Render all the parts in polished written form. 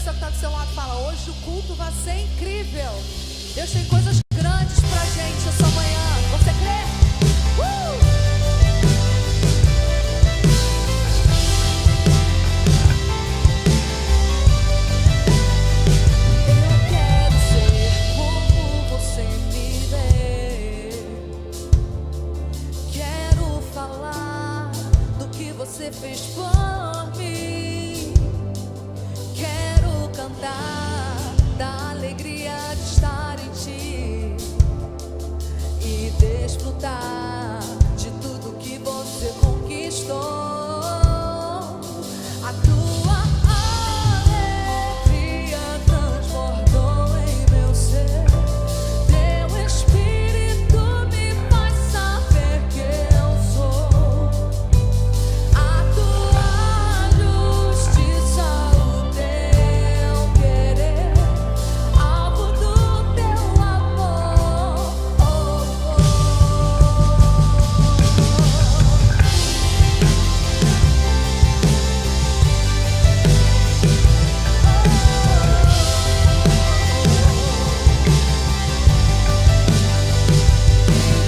pessoa que está do seu lado, fala: hoje o culto vai ser incrível. Deus tem coisas grandes pra gente essa manhã. Você crê? Eu quero ser como você me vê. Quero falar do que você fez por mim. Quero cantar da alegria de estar em ti e desfrutar de tudo que você conquistou. A tua alegria transbordou em meu ser. Teu Espírito me faz saber que eu sou. A tua justiça, o teu querer, alvo do teu amor.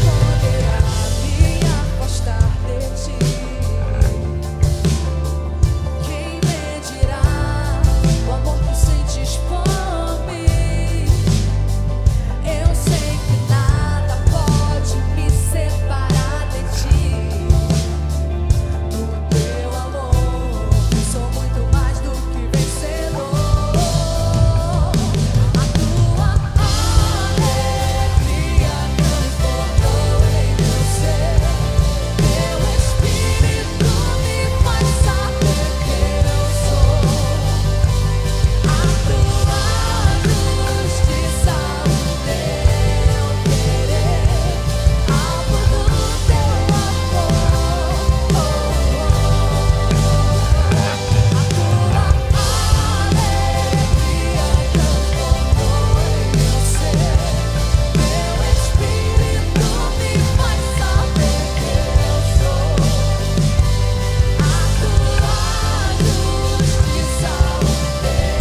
Poderá me afastar de ti? Quem medirá o amor que sentes por mim? Eu sei que nada pode me separar de ti. No teu amor sou muito mais do que vencedor. A tua alegria transbordou em meu ser. Teu Espírito me faz saber que eu sou. A tua justiça, o teu querer, alvo do teu amor. A tua alegria transbordou em meu ser. Teu Espírito me faz saber que eu sou. A tua justiça, o teu querer,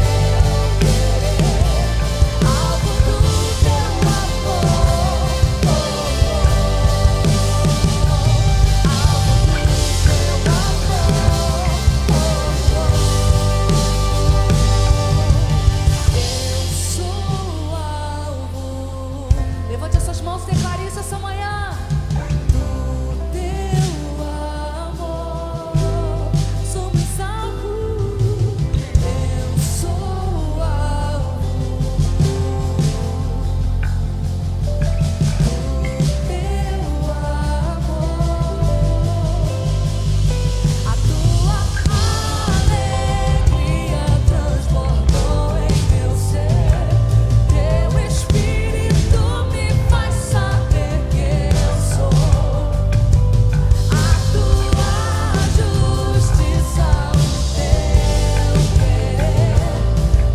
alvo do teu amor. Eu sou alvo. Levante as suas mãos e declare isso essa manhã. Do teu amor somos alvo. Eu sou alvo. Do teu amor. A tua alegria transbordou em meu ser. Teu Espírito me faz saber que eu sou. A tua justiça, o teu querer,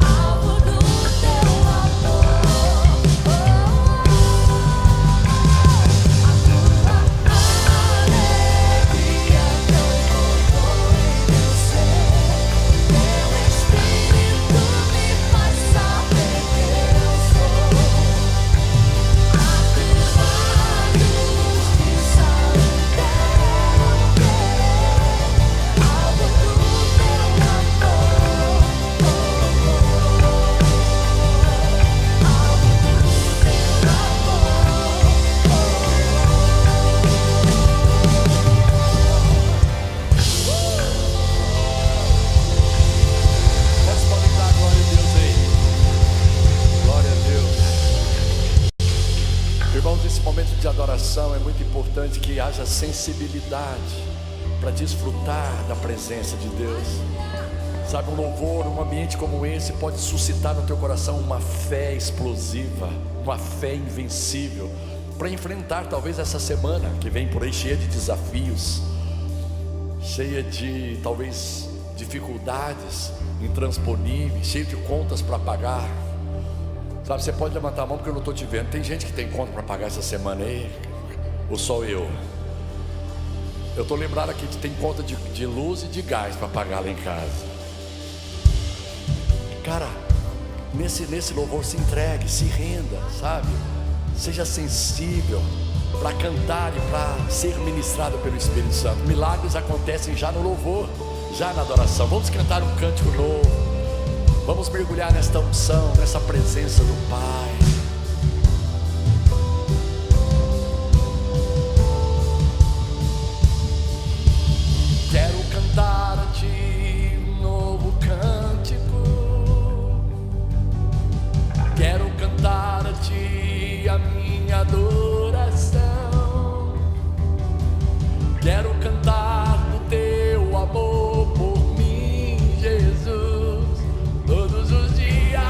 alvo do teu amor. A tua alegria transbordou em meu ser. Teu Espírito me faz saber que eu sou. A tua justiça, o teu querer, alvo do teu amor. Quantos podem dar glória a Deus aí? Glória a Deus. Irmãos, nesse momento de adoração é muito importante que haja sensibilidade para desfrutar da presença de Deus. Sabe, um louvor, um ambiente como esse pode suscitar no teu coração uma fé explosiva, uma fé invencível, para enfrentar talvez essa semana que vem por aí cheia de desafios, cheia de talvez dificuldades intransponíveis, cheia de contas para pagar. Sabe, você pode levantar a mão porque eu não estou te vendo. Tem gente que tem conta para pagar essa semana aí? Ou só eu? Eu estou lembrado aqui que tem conta de luz e de gás para pagar lá em casa. Cara, nesse louvor se entregue, se renda, sabe? Seja sensível para cantar e para ser ministrado pelo Espírito Santo. Milagres acontecem já no louvor, já na adoração. Vamos cantar um cântico novo. Vamos mergulhar nesta unção, nessa presença do Pai. Quero cantar a Ti um novo cântico. Quero cantar a Ti a minha adoração. Quero cantar do Teu amor por mim, Jesus, todos os dias.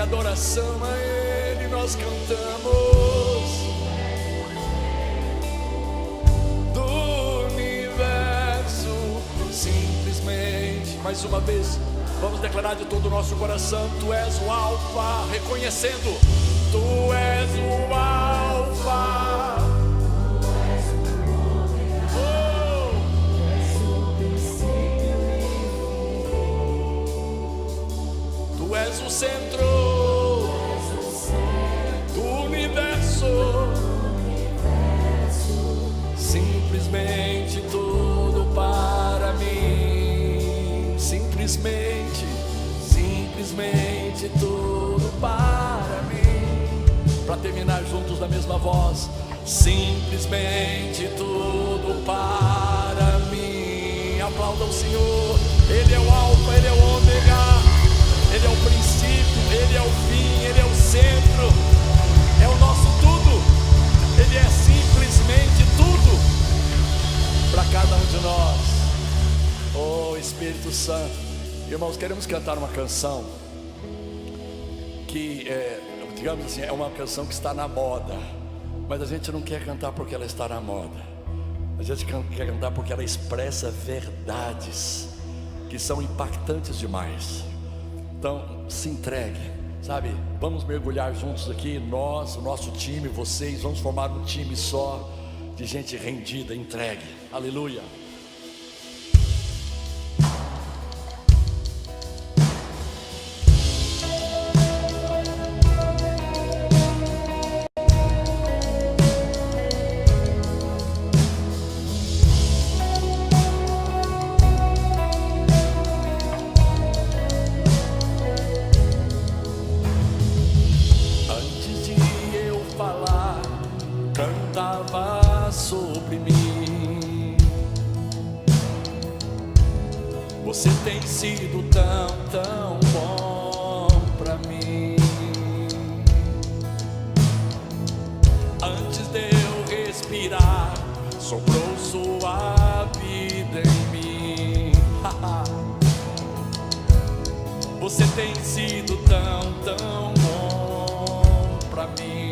adoração a Ele nós cantamos. Do universo, simplesmente. Mais uma vez, vamos declarar de todo o nosso coração: Tu és o Alfa, reconhecendo: Tu és o Alfa. Tu és o centro do universo, simplesmente tudo para mim. Simplesmente tudo para mim. Para terminar juntos na mesma voz: simplesmente tudo para mim. Aplauda o Senhor. Ele é o Alfa, Ele é o Ômega. Ele é o princípio, Ele é o fim, Ele é o centro, é o nosso tudo. Ele é simplesmente tudo para cada um de nós. Oh Espírito Santo. Irmãos, queremos cantar uma canção que digamos assim, é uma canção que está na moda, mas a gente não quer cantar porque ela está na moda. A gente quer cantar porque ela expressa verdades que são impactantes demais. Então, se entregue, sabe? Vamos mergulhar juntos aqui, nós, o nosso time, vocês, vamos formar um time só de gente rendida, entregue. Aleluia. Cantava sobre mim. Você tem sido tão bom pra mim. Antes de eu respirar, soprou sua vida em mim. Você tem sido tão bom pra mim.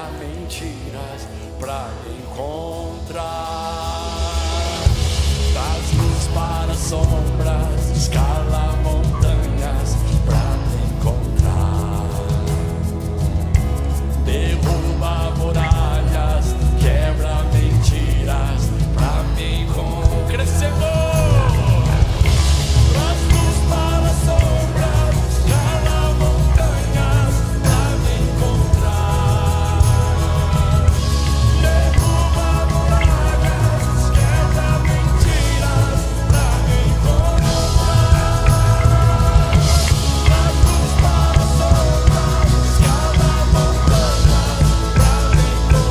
quebra mentiras pra me encontrar. Traz luz para sombras, escala montanhas pra me encontrar. Derruba muralhas, quebra mentiras pra me encontrar. Crescendo. Traz luz para sombras, escala montanhas pra me encontrar. Derruba muralhas, quebra mentiras pra me encontrar. Traz luz para sombras, escala montanhas pra me encontrar.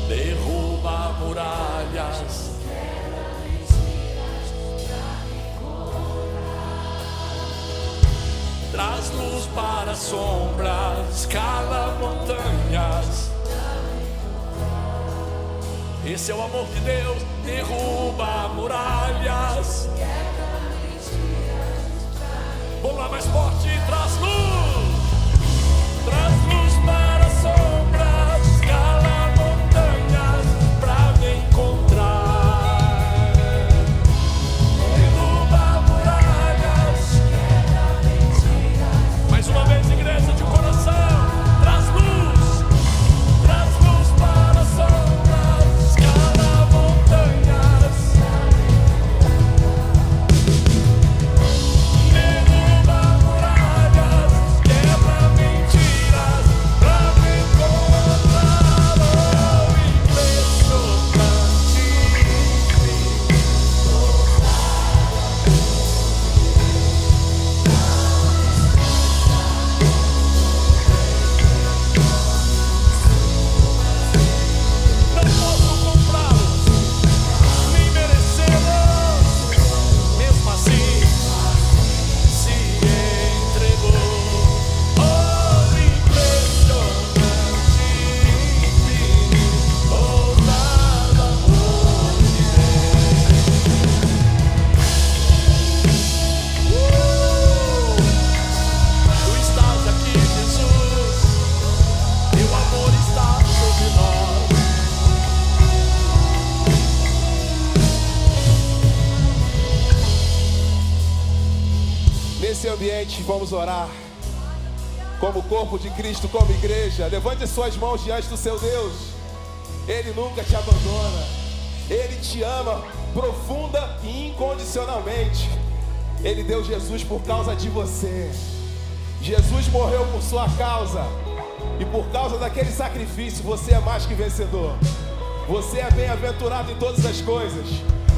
Derruba muralhas, quebra mentiras pra me Traz luz para sombras, escala montanhas. Esse é o amor de Deus. Derruba muralhas. Vamos lá, mais forte. Traz luz. Traz luz para sombras, escala montanhas pra me encontrar. Derruba muralhas. Mais uma vez, igreja de coração. Traz luz para sombras, escala montanhas. Derruba muralhas, quebra mentiras pra me encontrar. Oh, impressionante. Não posso comprá-los, nem merecê-los. Mesmo assim, se entregou. Oh, impressionante, infinito, ousado amor de Deus. Tu estás aqui, Jesus. Teu amor está sobre nós. Nesse ambiente, vamos orar como corpo de Cristo, como igreja. Levante suas mãos diante do seu Deus. Ele nunca te abandona. Ele te ama profunda e incondicionalmente. Ele deu Jesus por causa de você. Jesus morreu por sua causa. E por causa daquele sacrifício, você é mais que vencedor. Você é bem-aventurado em todas as coisas.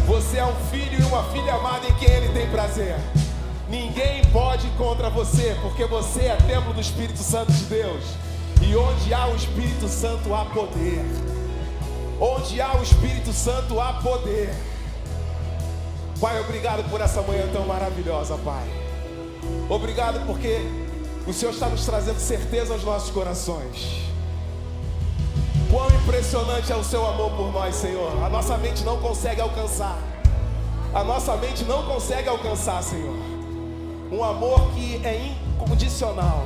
Você é um filho e uma filha amada em quem Ele tem prazer. Ninguém pode ir contra você, porque você é templo do Espírito Santo de Deus. E onde há o Espírito Santo há poder. Onde há o Espírito Santo há poder. Pai, obrigado por essa manhã tão maravilhosa, Pai. Obrigado porque o Senhor está nos trazendo certeza aos nossos corações. Quão impressionante é o seu amor por nós, Senhor. A nossa mente não consegue alcançar. A nossa mente não consegue alcançar, Senhor. Um amor que é incondicional.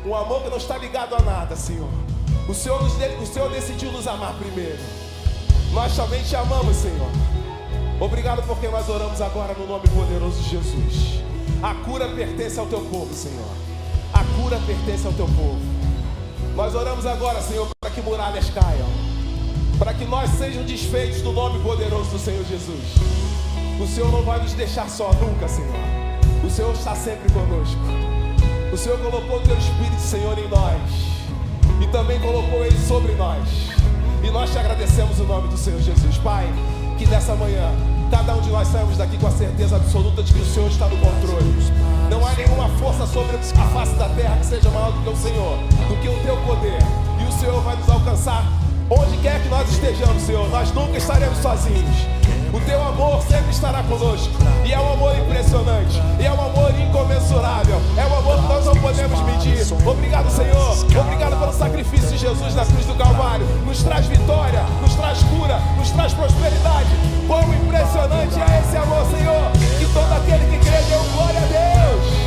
Um amor que não está ligado a nada, Senhor. O Senhor decidiu nos amar primeiro. Nós também te amamos, Senhor. Obrigado porque nós oramos agora no nome poderoso de Jesus. A cura pertence ao teu povo, Senhor. A cura pertence ao teu povo. Nós oramos agora, Senhor, para que muralhas caiam, para que nós sejamos desfeitos do nome poderoso do Senhor Jesus. O Senhor não vai nos deixar só nunca, Senhor. O Senhor está sempre conosco. O Senhor colocou o teu Espírito, Senhor, em nós, e também colocou ele sobre nós. E nós te agradecemos o nome do Senhor Jesus. Pai, que nessa manhã cada um de nós saímos daqui com a certeza absoluta de que o Senhor está no controle. Não há nenhuma força sobre a face da terra que seja maior do que o Senhor, do que o teu poder. E o Senhor vai nos alcançar onde quer que nós estejamos, Senhor. Nós nunca estaremos sozinhos. O teu amor sempre estará conosco. E é um amor impressionante. E é um amor incomensurável. É um amor que nós não podemos medir. Obrigado, Senhor. Obrigado pelo sacrifício de Jesus na cruz do Calvário. Nos traz vitória, nos traz cura, nos traz prosperidade. Quão impressionante é esse amor, Senhor. Que todo aquele que crê deu glória a Deus.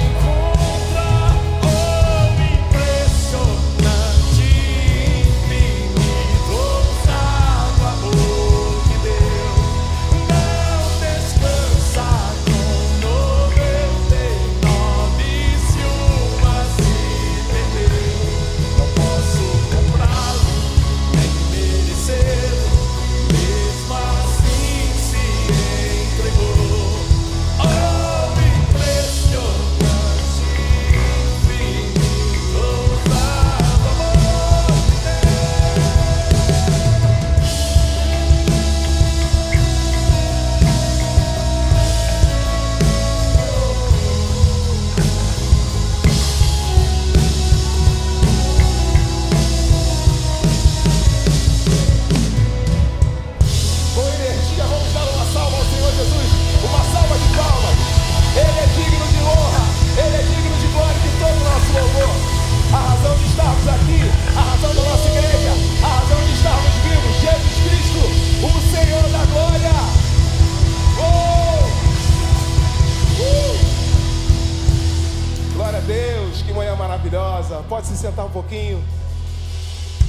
Pode se sentar um pouquinho.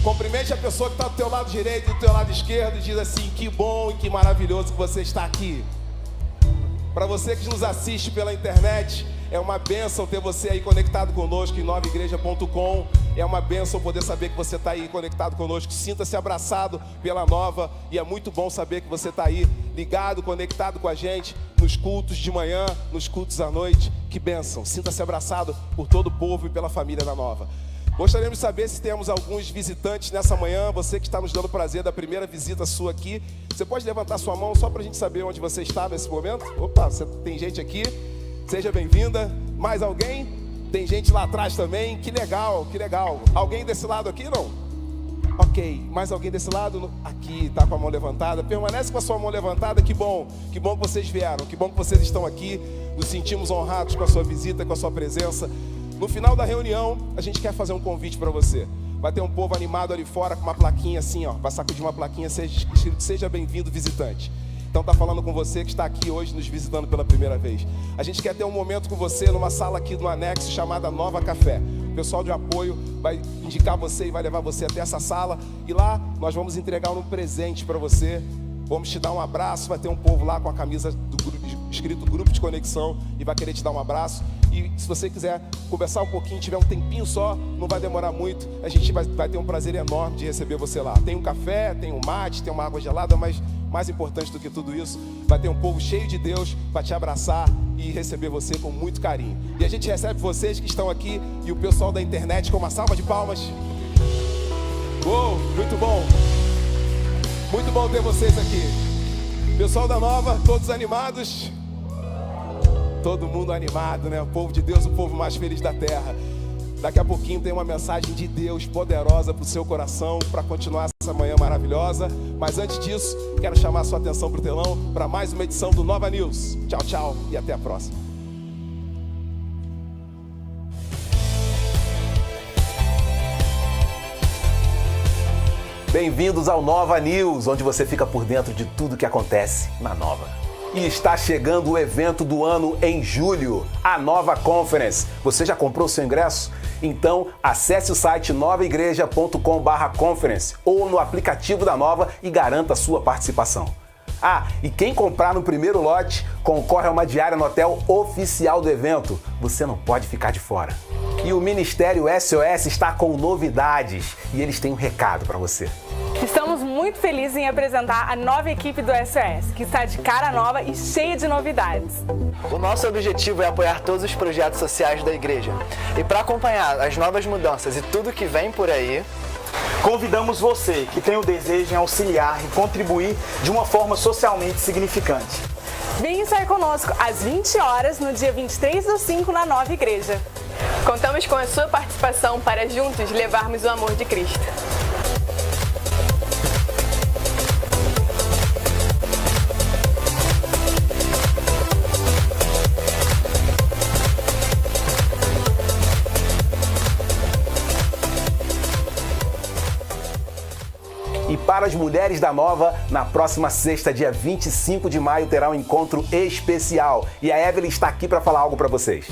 Cumprimente a pessoa que está do teu lado direito e do teu lado esquerdo e diz assim: que bom e que maravilhoso que você está aqui. Para você que nos assiste pela internet, é uma bênção ter você aí conectado conosco em novaigreja.com. É uma bênção poder saber que você está aí conectado conosco. Sinta-se abraçado pela Nova. E é muito bom saber que você está aí ligado, conectado com a gente nos cultos de manhã, nos cultos à noite. Que bênção. Sinta-se abraçado por todo o povo e pela família da Nova. Gostaríamos de saber se temos alguns visitantes nessa manhã. Você que está nos dando prazer da primeira visita sua aqui. Você pode levantar sua mão só para a gente saber onde você está nesse momento? Opa, tem gente aqui. Seja bem-vinda. Mais alguém? Tem gente lá atrás também. Que legal, que legal. Alguém desse lado aqui, não? Ok. Mais alguém desse lado? Aqui, tá com a mão levantada. Permanece com a sua mão levantada. Que bom que vocês vieram. Que bom que vocês estão aqui. Nos sentimos honrados com a sua visita, com a sua presença. No final da reunião, a gente quer fazer um convite para você. Vai ter um povo animado ali fora com uma plaquinha assim, ó. Vai sacudir uma plaquinha, seja bem-vindo, visitante. Então tá falando com você que está aqui hoje nos visitando pela primeira vez. A gente quer ter um momento com você numa sala aqui no anexo chamada Nova Café. O pessoal de apoio vai indicar você e vai levar você até essa sala. E lá nós vamos entregar um presente para você. Vamos te dar um abraço. Vai ter um povo lá com a camisa do grupo, escrito Grupo de Conexão, e vai querer te dar um abraço. E se você quiser conversar um pouquinho, tiver um tempinho só, não vai demorar muito, a gente vai ter um prazer enorme de receber você lá. Tem um café, tem um mate, tem uma água gelada, mas mais importante do que tudo isso, vai ter um povo cheio de Deus para te abraçar e receber você com muito carinho. E a gente recebe vocês que estão aqui e o pessoal da internet com uma salva de palmas. Muito bom. Muito bom ter vocês aqui. Pessoal da Nova, todos animados? Todo mundo animado, né? O povo de Deus, o povo mais feliz da terra. Daqui a pouquinho tem uma mensagem de Deus poderosa para o seu coração, para continuar essa manhã maravilhosa. Mas antes disso, quero chamar a sua atenção para o telão para mais uma edição do Nova News. Tchau, tchau e até a próxima. Bem-vindos ao Nova News, onde você fica por dentro de tudo que acontece na Nova. E está chegando o evento do ano em julho, a Nova Conference. Você já comprou seu ingresso? Então, acesse o site novaigreja.com/conference ou no aplicativo da Nova e garanta a sua participação. Ah, e quem comprar no primeiro lote concorre a uma diária no hotel oficial do evento. Você não pode ficar de fora. E o Ministério SOS está com novidades e eles têm um recado para você. Estamos muito felizes em apresentar a nova equipe do SOS, que está de cara nova e cheia de novidades. O nosso objetivo é apoiar todos os projetos sociais da igreja. E para acompanhar as novas mudanças e tudo que vem por aí, convidamos você que tem o desejo em auxiliar e contribuir de uma forma socialmente significante. Venha estar conosco às 20 horas no dia 23/5 na Nova Igreja. Contamos com a sua participação para juntos levarmos o amor de Cristo. E para as mulheres da Nova, na próxima sexta, dia 25 de maio, terá um encontro especial. E a Evelyn está aqui para falar algo para vocês.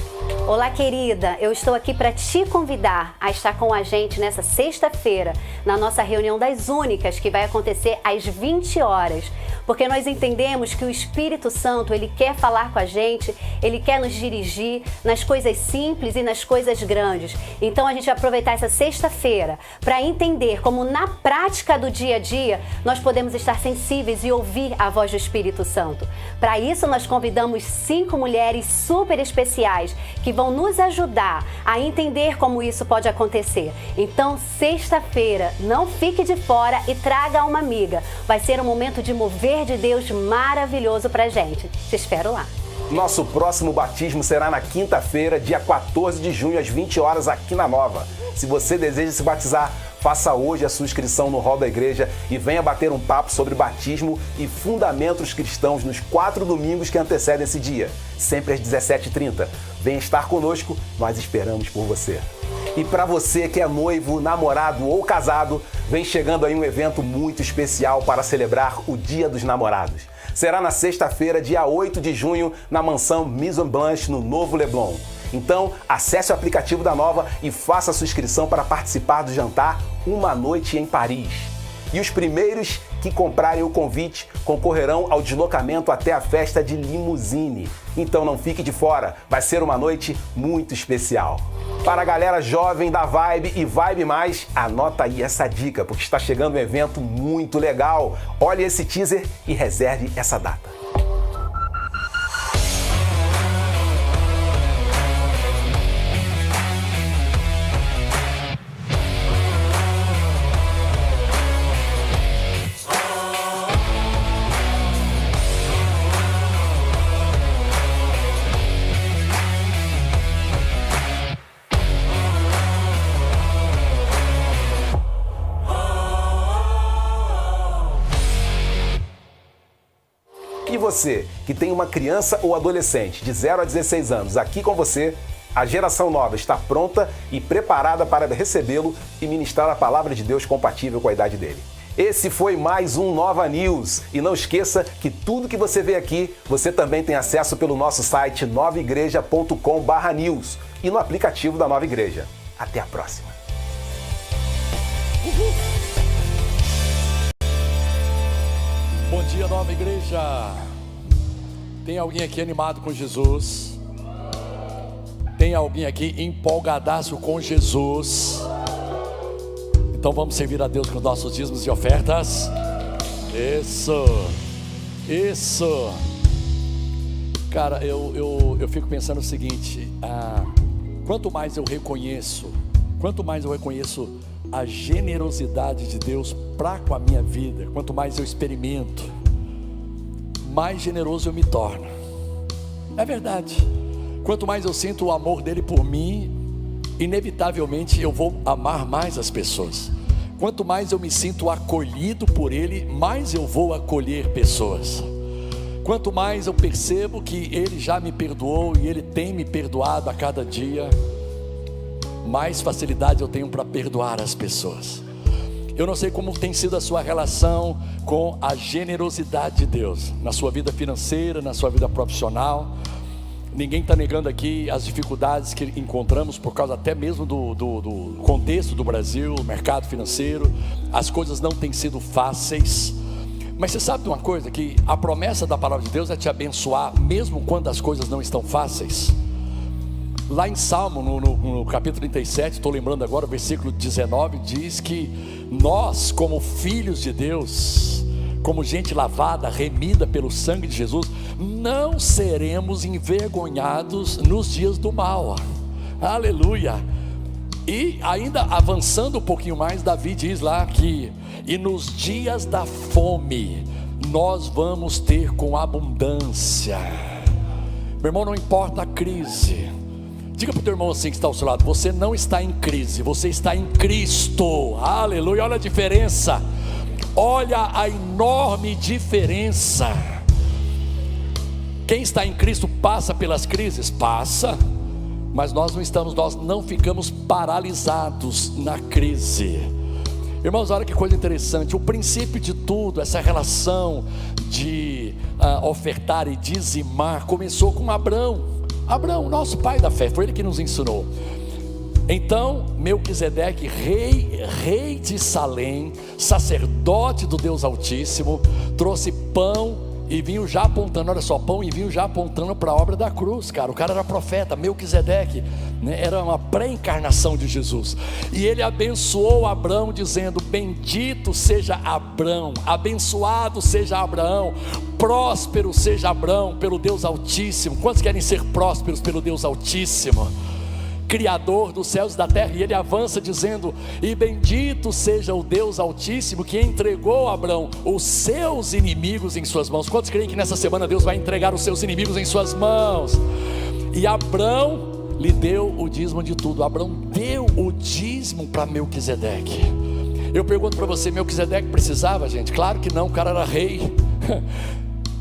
Olá, querida. Eu estou aqui para te convidar a estar com a gente nessa sexta-feira, na nossa reunião das únicas, que vai acontecer às 20 horas. Porque nós entendemos que o Espírito Santo, ele quer falar com a gente, ele quer nos dirigir nas coisas simples e nas coisas grandes. Então a gente vai aproveitar essa sexta-feira para entender como na prática do dia a dia nós podemos estar sensíveis e ouvir a voz do Espírito Santo. Para isso nós convidamos 5 mulheres super especiais que vão nos ajudar a entender como isso pode acontecer. Então, sexta-feira, não fique de fora e traga uma amiga. Vai ser um momento de mover de Deus maravilhoso pra gente. Te espero lá. Nosso próximo batismo será na quinta-feira, dia 14 de junho, às 20 horas, aqui na Nova. Se você deseja se batizar, faça hoje a sua inscrição no hall da igreja e venha bater um papo sobre batismo e fundamentos cristãos nos 4 domingos que antecedem esse dia, sempre às 17h30. Venha estar conosco, nós esperamos por você. E para você que é noivo, namorado ou casado, vem chegando aí um evento muito especial para celebrar o Dia dos Namorados. Será na sexta-feira, dia 8 de junho, na mansão Maison Blanche, no Novo Leblon. Então, acesse o aplicativo da Nova e faça a sua inscrição para participar do jantar Uma Noite em Paris. E os primeiros que comprarem o convite concorrerão ao deslocamento até a festa de limusine. Então não fique de fora, vai ser uma noite muito especial. Para a galera jovem da Vibe e Vibe Mais, anota aí essa dica, porque está chegando um evento muito legal. Olhe esse teaser e reserve essa data. E você, que tem uma criança ou adolescente de 0 a 16 anos aqui com você, a geração nova está pronta e preparada para recebê-lo e ministrar a palavra de Deus compatível com a idade dele. Esse foi mais um Nova News. E não esqueça que tudo que você vê aqui, você também tem acesso pelo nosso site novaigreja.com/news e no aplicativo da Nova Igreja. Até a próxima. Bom dia, Nova Igreja. Tem alguém aqui animado com Jesus? Tem alguém aqui empolgadaço com Jesus? Então vamos servir a Deus com nossos dízimos e ofertas. Isso. Cara, eu fico pensando o seguinte: quanto mais eu reconheço a generosidade de Deus para com a minha vida, quanto mais eu experimento, mais generoso eu me torno. É verdade. Quanto mais eu sinto o amor dele por mim, inevitavelmente eu vou amar mais as pessoas. Quanto mais eu me sinto acolhido por ele, mais eu vou acolher pessoas. Quanto mais eu percebo que ele já me perdoou e ele tem me perdoado a cada dia, mais facilidade eu tenho para perdoar as pessoas. Eu não sei como tem sido a sua relação com a generosidade de Deus, na sua vida financeira, na sua vida profissional. Ninguém está negando aqui as dificuldades que encontramos por causa até mesmo do contexto do Brasil, mercado financeiro. As coisas não têm sido fáceis. Mas você sabe de uma coisa? Que a promessa da palavra de Deus é te abençoar mesmo quando as coisas não estão fáceis. Lá em Salmo, no capítulo 37, estou lembrando agora, o versículo 19, diz que nós, como filhos de Deus, como gente lavada, remida pelo sangue de Jesus, não seremos envergonhados nos dias do mal. Aleluia! E ainda avançando um pouquinho mais, Davi diz lá que e nos dias da fome nós vamos ter com abundância. Meu irmão, não importa a crise. Diga para o teu irmão assim que está ao seu lado: você não está em crise, você está em Cristo. Aleluia! Olha a diferença. Olha a enorme diferença. Quem está em Cristo passa pelas crises? Passa. Mas nós não ficamos paralisados na crise. Irmãos, olha que coisa interessante. O princípio de tudo, essa relação de ofertar e dizimar, começou com Abraão. Abraão, nosso pai da fé, foi ele que nos ensinou. Então Melquisedeque, rei de Salém, sacerdote do Deus Altíssimo, trouxe pão e vinho já apontando, olha só, pão e vinho já apontando para a obra da cruz, cara. O cara era profeta, Melquisedeque, né? Era uma pré-encarnação de Jesus. E ele abençoou Abraão dizendo: bendito seja Abraão, abençoado seja Abraão, próspero seja Abraão pelo Deus Altíssimo. Quantos querem ser prósperos pelo Deus Altíssimo? Criador dos céus e da terra. E ele avança dizendo: e bendito seja o Deus Altíssimo que entregou a Abraão os seus inimigos em suas mãos. Quantos creem que nessa semana Deus vai entregar os seus inimigos em suas mãos? E Abraão lhe deu o dízimo de tudo. Abraão deu o dízimo para Melquisedeque. Eu pergunto para você: Melquisedeque precisava, gente? Claro que não, o cara era rei.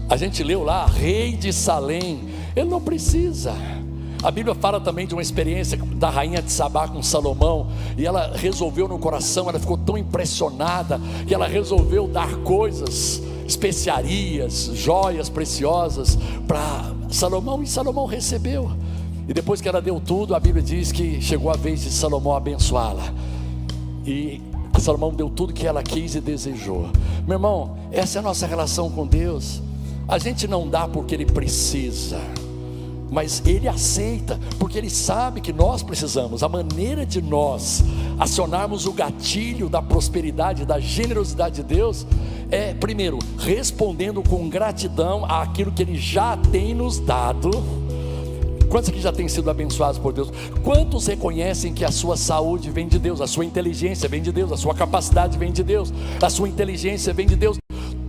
A gente leu lá, rei de Salém. Ele não precisa. A Bíblia fala também de uma experiência da rainha de Sabá com Salomão, e ela resolveu no coração, ela ficou tão impressionada, que ela resolveu dar coisas, especiarias, joias preciosas para Salomão, e Salomão recebeu. E depois que ela deu tudo, a Bíblia diz que chegou a vez de Salomão abençoá-la, e Salomão deu tudo que ela quis e desejou. Meu irmão, essa é a nossa relação com Deus. A gente não dá porque Ele precisa, mas Ele aceita, porque Ele sabe que nós precisamos. A maneira de nós acionarmos o gatilho da prosperidade, da generosidade de Deus, é primeiro, respondendo com gratidão àquilo que Ele já tem nos dado. Quantos aqui já têm sido abençoados por Deus? Quantos reconhecem que a sua saúde vem de Deus, a sua inteligência vem de Deus, a sua capacidade vem de Deus, a sua inteligência vem de Deus?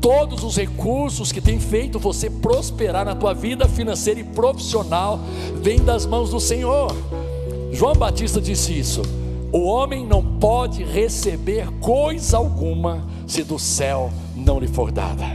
Todos os recursos que têm feito você prosperar na tua vida financeira e profissional vêm das mãos do Senhor. João Batista disse isso: o homem não pode receber coisa alguma se do céu não lhe for dada.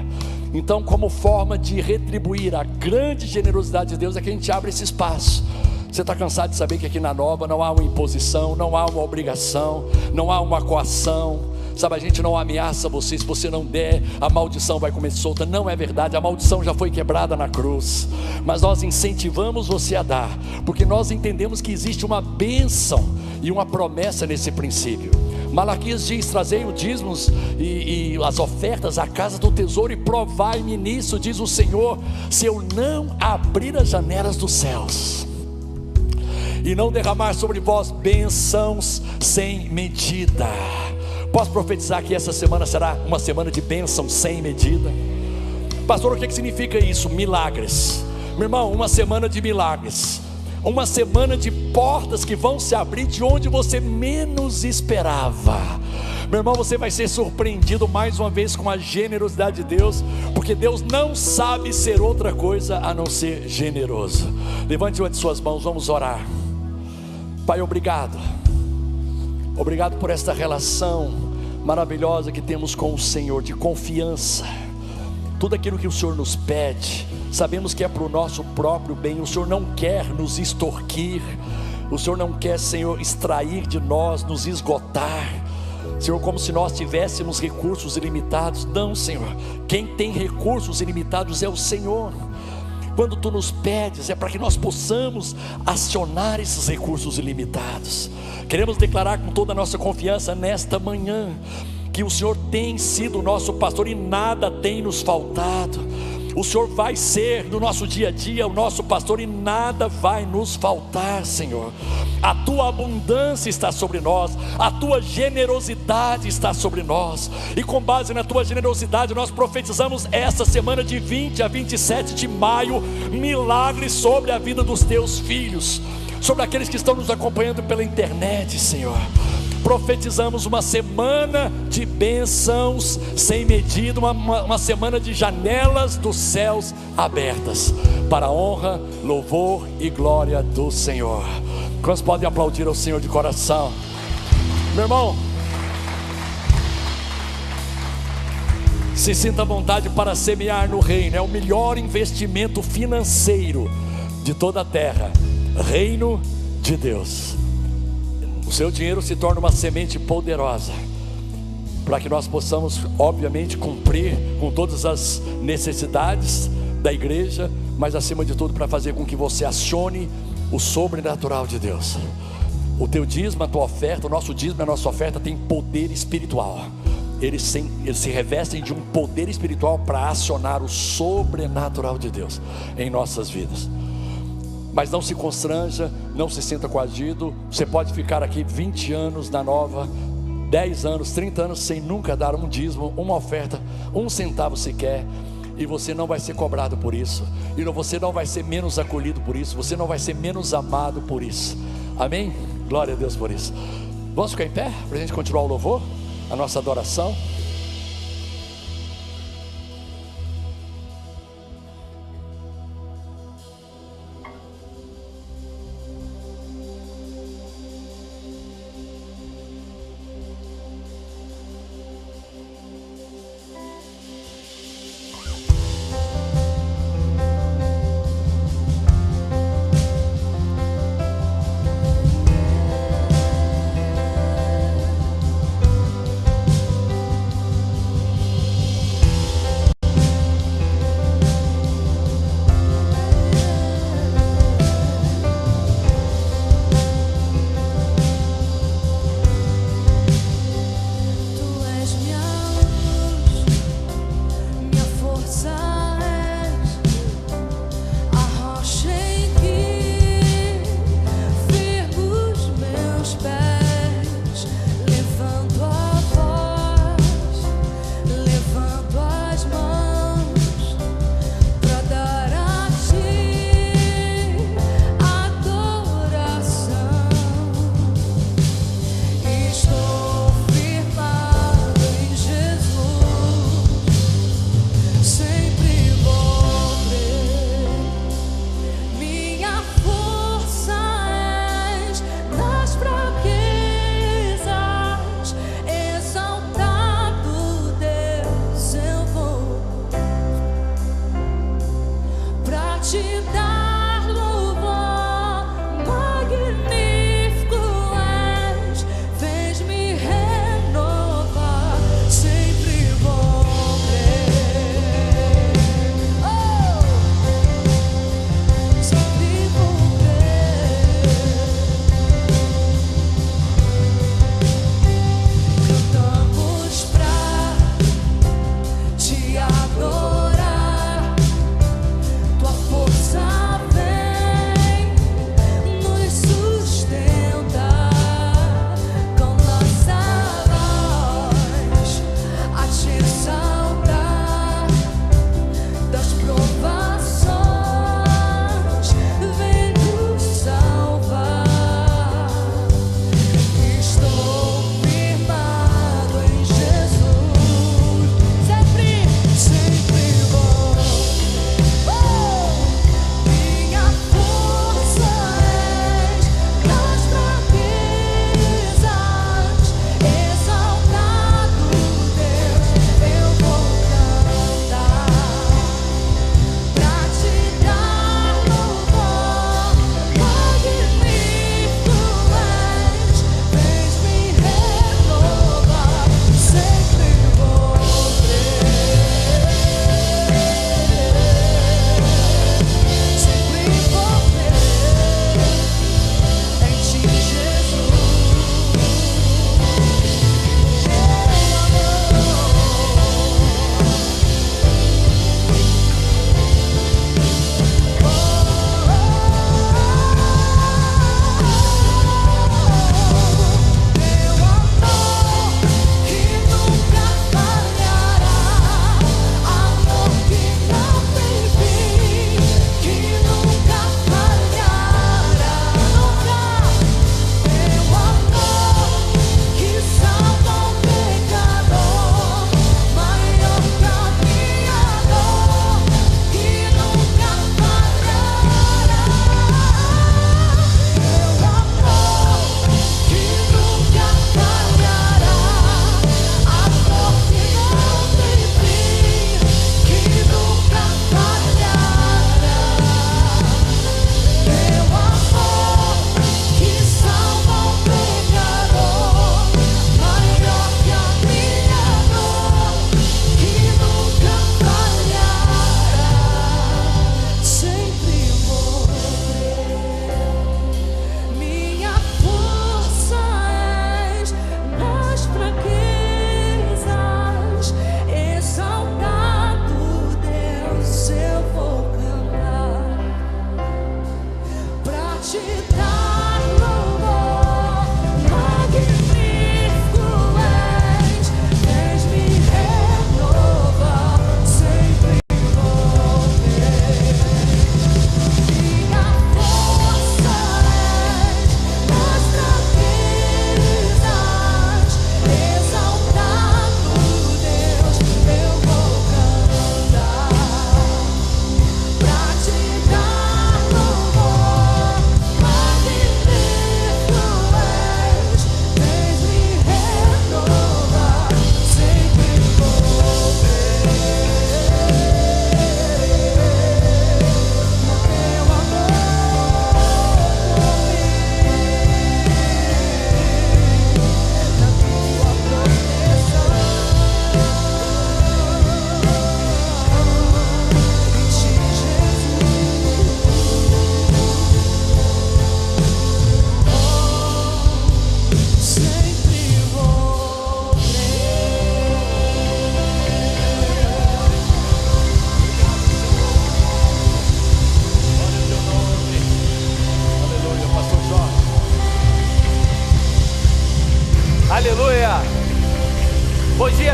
Então, como forma de retribuir a grande generosidade de Deus, é que a gente abre esse espaço. Você está cansado de saber que aqui na Nova não há uma imposição, não há uma obrigação, não há uma coação. Sabe, a gente não ameaça você: se você não der, a maldição vai comer solta. Não é verdade, a maldição já foi quebrada na cruz. Mas nós incentivamos você a dar, porque nós entendemos que existe uma bênção e uma promessa nesse princípio. Malaquias diz: trazei os dízimos e as ofertas à casa do tesouro, e provai-me nisso, diz o Senhor, se eu não abrir as janelas dos céus e não derramar sobre vós bênçãos sem medida. Posso profetizar que essa semana será uma semana de bênção sem medida? Pastor, o que significa isso? Milagres. Meu irmão, uma semana de milagres, uma semana de portas que vão se abrir de onde você menos esperava. Meu irmão, você vai ser surpreendido mais uma vez com a generosidade de Deus, porque Deus não sabe ser outra coisa a não ser generoso. Levante uma de suas mãos, vamos orar. Pai, obrigado. Obrigado por esta relação maravilhosa que temos com o Senhor, de confiança. Tudo aquilo que o Senhor nos pede, sabemos que é para o nosso próprio bem. O Senhor não quer nos extorquir, o Senhor não quer, Senhor, extrair de nós, nos esgotar. Senhor, como se nós tivéssemos recursos ilimitados. Não, Senhor, quem tem recursos ilimitados é o Senhor. Quando Tu nos pedes, é para que nós possamos acionar esses recursos ilimitados. Queremos declarar com toda a nossa confiança nesta manhã, que o Senhor tem sido o nosso pastor e nada tem nos faltado. O Senhor vai ser no nosso dia a dia o nosso pastor e nada vai nos faltar, Senhor. A Tua abundância está sobre nós, a Tua generosidade está sobre nós, e com base na Tua generosidade nós profetizamos esta semana de 20 a 27 de maio, milagres sobre a vida dos Teus filhos, sobre aqueles que estão nos acompanhando pela internet, Senhor. Profetizamos uma semana de bênçãos sem medida, uma semana de janelas dos céus abertas, para a honra, louvor e glória do Senhor. Quantos podem aplaudir ao Senhor de coração? Meu irmão, se sinta à vontade para semear no reino. É o melhor investimento financeiro de toda a terra. Reino de Deus. O seu dinheiro se torna uma semente poderosa, para que nós possamos, obviamente, cumprir com todas as necessidades da igreja, mas acima de tudo para fazer com que você acione o sobrenatural de Deus. O teu dízimo, a tua oferta, o nosso dízimo e a nossa oferta tem poder espiritual. Eles se revestem de um poder espiritual para acionar o sobrenatural de Deus em nossas vidas. Mas não se constranja, não se sinta coagido. Você pode ficar aqui 20 anos na Nova, 10 anos, 30 anos sem nunca dar um dízimo, uma oferta, um centavo sequer, e você não vai ser cobrado por isso, e você não vai ser menos acolhido por isso, você não vai ser menos amado por isso. Amém? Glória a Deus por isso. Vamos ficar em pé para a gente continuar o louvor, a nossa adoração.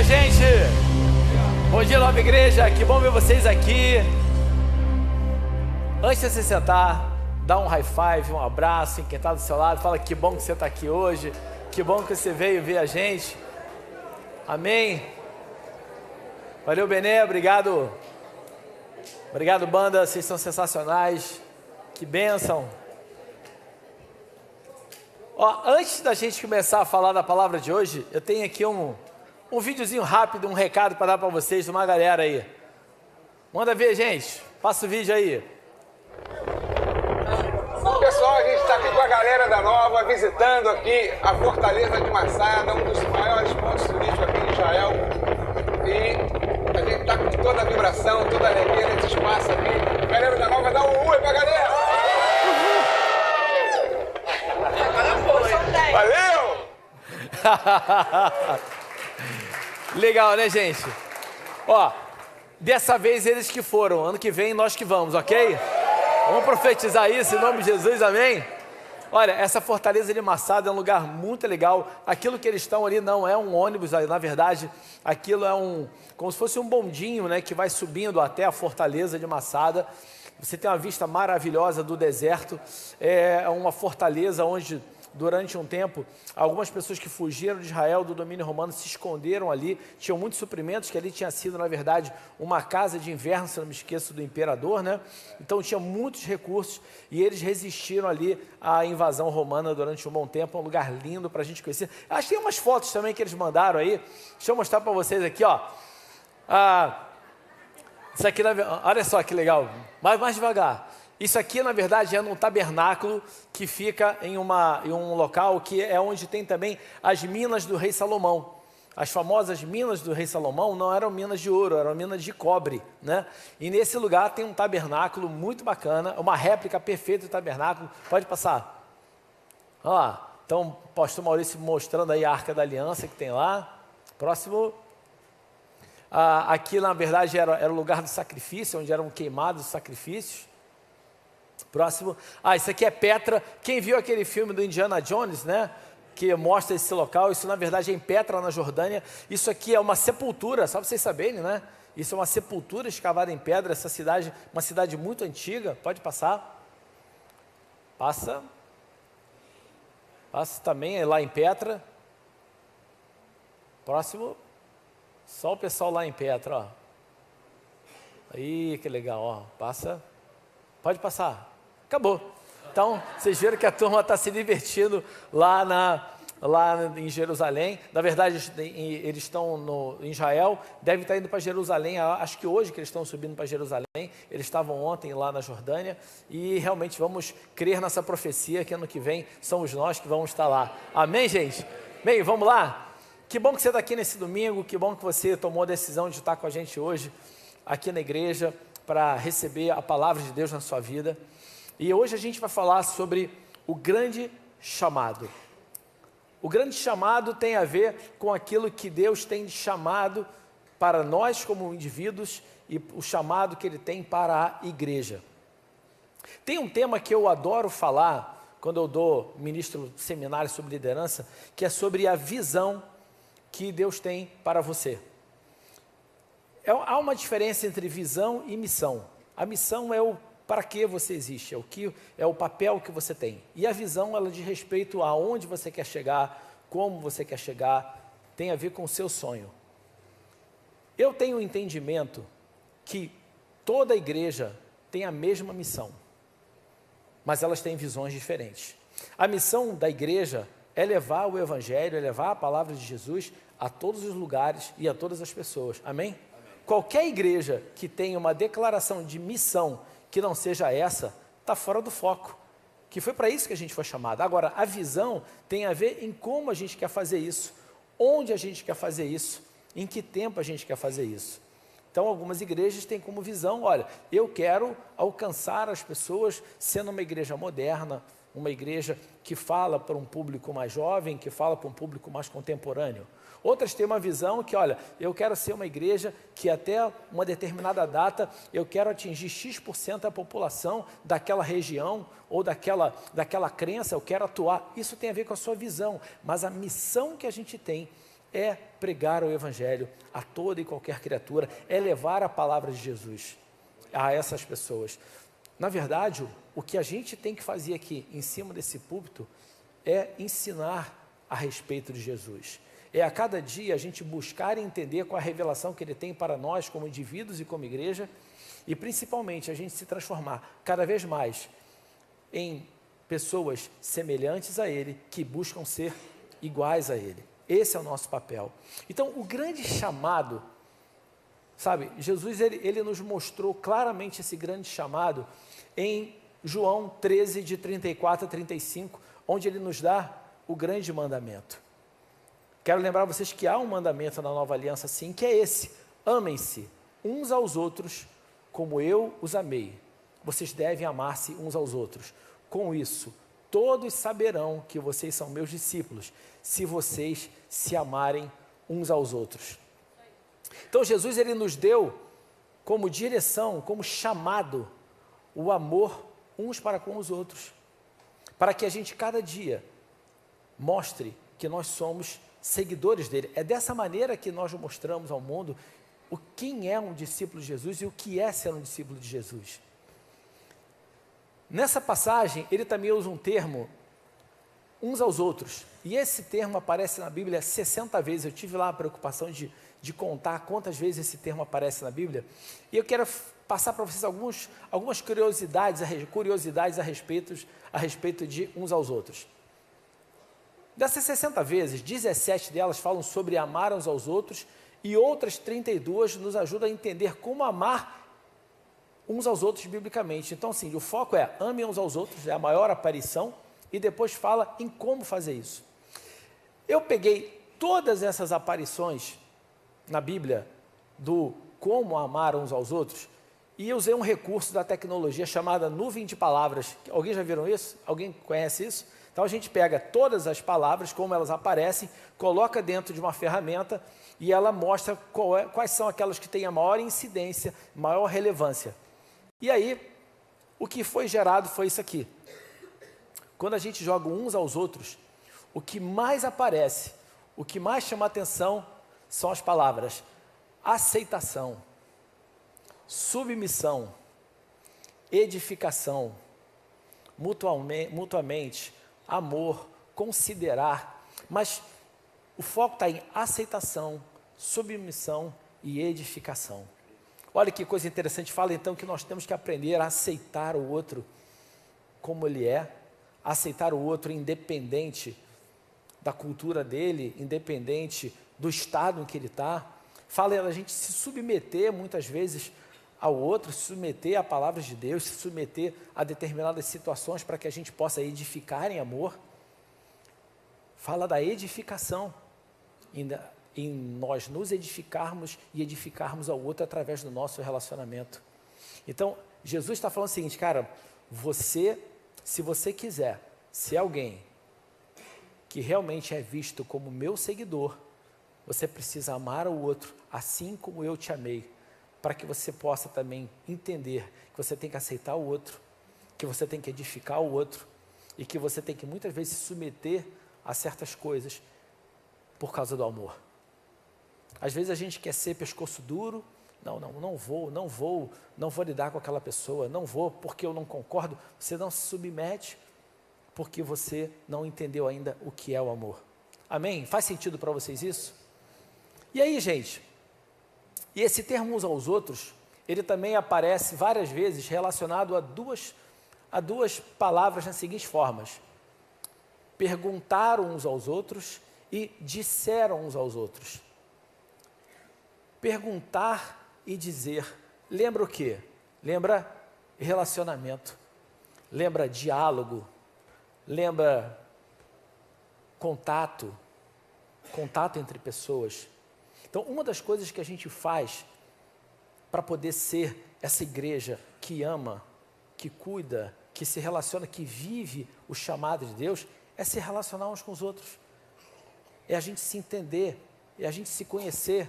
gente! Bom dia, Nova Igreja, que bom ver vocês aqui. Antes de você sentar, dá um high five, um abraço em quem está do seu lado, fala que bom que você está aqui hoje, que bom que você veio ver a gente. Amém? Valeu, Bené, obrigado. Obrigado, banda, vocês são sensacionais. Que bênção. Ó, antes da gente começar a falar da palavra de hoje, eu tenho aqui um videozinho rápido, um recado para dar para vocês de uma galera aí. Manda ver, gente. Passa o vídeo aí. Pessoal, a gente está aqui com a galera da Nova, visitando aqui a Fortaleza de Massada, um dos maiores pontos turísticos aqui em Israel. E a gente está com toda a vibração, toda a alegria nesse espaço aqui. Galera da Nova, dá um oi pra galera! Valeu! Legal, né, gente? Ó, dessa vez eles que foram, ano que vem nós que vamos, ok? Vamos profetizar isso em nome de Jesus, amém? Olha, essa Fortaleza de Massada é um lugar muito legal. Aquilo que eles estão ali não é um ônibus, na verdade, aquilo é como se fosse um bondinho, né, que vai subindo até a Fortaleza de Massada. Você tem uma vista maravilhosa do deserto. É uma fortaleza onde, durante um tempo, algumas pessoas que fugiram de Israel, do domínio romano, se esconderam ali. Tinham muitos suprimentos, que ali tinha sido, na verdade, uma casa de inverno, se não me esqueço, do imperador, né? Então tinha muitos recursos e eles resistiram ali à invasão romana durante um bom tempo. É um lugar lindo para a gente conhecer. Acho que tem umas fotos também que eles mandaram aí. Deixa eu mostrar para vocês aqui, ó. Isso aqui, olha só que legal. Mais devagar. Isso aqui, na verdade, é um tabernáculo que fica em um local que é onde tem também as minas do rei Salomão. As famosas minas do rei Salomão não eram minas de ouro, eram minas de cobre, né? E nesse lugar tem um tabernáculo muito bacana, uma réplica perfeita do tabernáculo. Pode passar. Olha lá. Então, o pastor Maurício mostrando aí a Arca da Aliança que tem lá. Próximo. Aqui, na verdade, era o lugar do sacrifício, onde eram queimados os sacrifícios. Próximo. Isso aqui é Petra. Quem viu aquele filme do Indiana Jones, né? Que mostra esse local. Isso, na verdade, é em Petra, na Jordânia. Isso aqui é uma sepultura, só para vocês saberem, né? Isso é uma sepultura escavada em pedra. Essa cidade, uma cidade muito antiga. Pode passar. Passa. Passa também, é lá em Petra. Próximo. Só o pessoal lá em Petra, ó. Aí, que legal, ó. Passa. Pode passar. Acabou. Então, vocês viram que a turma está se divertindo lá em Jerusalém. Na verdade, eles estão em Israel, devem estar indo para Jerusalém. Acho que hoje que eles estão subindo para Jerusalém. Eles estavam ontem lá na Jordânia. E realmente vamos crer nessa profecia que ano que vem somos nós que vamos estar lá. Amém, gente? Bem, vamos lá? Que bom que você está aqui nesse domingo. Que bom que você tomou a decisão de estar com a gente hoje aqui na igreja para receber a palavra de Deus na sua vida. E hoje a gente vai falar sobre o grande chamado. O grande chamado tem a ver com aquilo que Deus tem chamado para nós como indivíduos e o chamado que Ele tem para a igreja. Tem um tema que eu adoro falar quando eu ministro seminário sobre liderança, que é sobre a visão que Deus tem para você. Há uma diferença entre visão e missão. A missão é o para que você existe, é o papel que você tem. E a visão, ela diz respeito a onde você quer chegar, como você quer chegar, tem a ver com o seu sonho. Eu tenho um entendimento que toda igreja tem a mesma missão, mas elas têm visões diferentes. A missão da igreja é levar o evangelho, é levar a palavra de Jesus a todos os lugares e a todas as pessoas. Amém? Qualquer igreja que tenha uma declaração de missão que não seja essa, está fora do foco, que foi para isso que a gente foi chamado. Agora, a visão tem a ver em como a gente quer fazer isso, onde a gente quer fazer isso, em que tempo a gente quer fazer isso. Então, algumas igrejas têm como visão, olha, eu quero alcançar as pessoas sendo uma igreja moderna, uma igreja que fala para um público mais jovem, que fala para um público mais contemporâneo. Outras têm uma visão que, olha, eu quero ser uma igreja que até uma determinada data eu quero atingir X% da população daquela região ou daquela crença, eu quero atuar. Isso tem a ver com a sua visão, mas a missão que a gente tem é pregar o Evangelho a toda e qualquer criatura, é levar a palavra de Jesus a essas pessoas. Na verdade, o que a gente tem que fazer aqui em cima desse púlpito é ensinar a respeito de Jesus. É a cada dia a gente buscar e entender qual a revelação que Ele tem para nós como indivíduos e como igreja, e principalmente a gente se transformar cada vez mais em pessoas semelhantes a Ele, que buscam ser iguais a Ele. Esse é o nosso papel. Então, o grande chamado, sabe, Jesus ele nos mostrou claramente esse grande chamado em João 13, de 34 a 35, onde Ele nos dá o grande mandamento. Quero lembrar vocês que há um mandamento na nova aliança, sim, que é esse: amem-se uns aos outros como eu os amei. Vocês devem amar-se uns aos outros. Com isso, todos saberão que vocês são meus discípulos, se vocês se amarem uns aos outros. Então Jesus ele nos deu como direção, como chamado, o amor uns para com os outros, para que a gente cada dia mostre que nós somos seguidores dele. É dessa maneira que nós mostramos ao mundo quem é um discípulo de Jesus e o que é ser um discípulo de Jesus. Nessa passagem, ele também usa um termo, uns aos outros, e esse termo aparece na Bíblia 60 vezes. Eu tive lá a preocupação de contar quantas vezes esse termo aparece na Bíblia, e eu quero passar para vocês algumas curiosidades a respeito de uns aos outros. Dessas 60 vezes, 17 delas falam sobre amar uns aos outros, e outras 32 nos ajudam a entender como amar uns aos outros biblicamente. Então, assim, o foco é amem uns aos outros, é a maior aparição, e depois fala em como fazer isso. Eu peguei todas essas aparições na Bíblia do como amar uns aos outros e usei um recurso da tecnologia chamada nuvem de palavras. Alguém já viram isso? Alguém conhece isso? Então a gente pega todas as palavras, como elas aparecem, coloca dentro de uma ferramenta e ela mostra quais são aquelas que têm a maior incidência, maior relevância. E aí, o que foi gerado foi isso aqui. Quando a gente joga uns aos outros, o que mais aparece, o que mais chama atenção são as palavras aceitação, submissão, edificação, mutuamente, amor, considerar. Mas o foco está em aceitação, submissão e edificação. Olha que coisa interessante, fala então que nós temos que aprender a aceitar o outro como ele é, aceitar o outro independente da cultura dele, independente do estado em que ele está. Fala a gente se submeter muitas vezes ao outro, se submeter à palavra de Deus, se submeter a determinadas situações para que a gente possa edificar em amor. Fala da edificação, em nós nos edificarmos e edificarmos ao outro através do nosso relacionamento. Então, Jesus está falando o seguinte, cara, se você quiser ser alguém que realmente é visto como meu seguidor, você precisa amar o outro assim como eu te amei, para que você possa também entender que você tem que aceitar o outro, que você tem que edificar o outro e que você tem que muitas vezes se submeter a certas coisas por causa do amor. Às vezes a gente quer ser pescoço duro, não vou lidar com aquela pessoa, não vou porque eu não concordo. Você não se submete porque você não entendeu ainda o que é o amor. Amém? Faz sentido para vocês isso? E aí, gente, e esse termo uns aos outros, ele também aparece várias vezes relacionado a duas palavras nas seguintes formas: perguntaram uns aos outros e disseram uns aos outros. Perguntar e dizer, lembra o quê? Lembra relacionamento, lembra diálogo, lembra contato entre pessoas. Então, uma das coisas que a gente faz para poder ser essa igreja que ama, que cuida, que se relaciona, que vive o chamado de Deus, é se relacionar uns com os outros. É a gente se entender, é a gente se conhecer,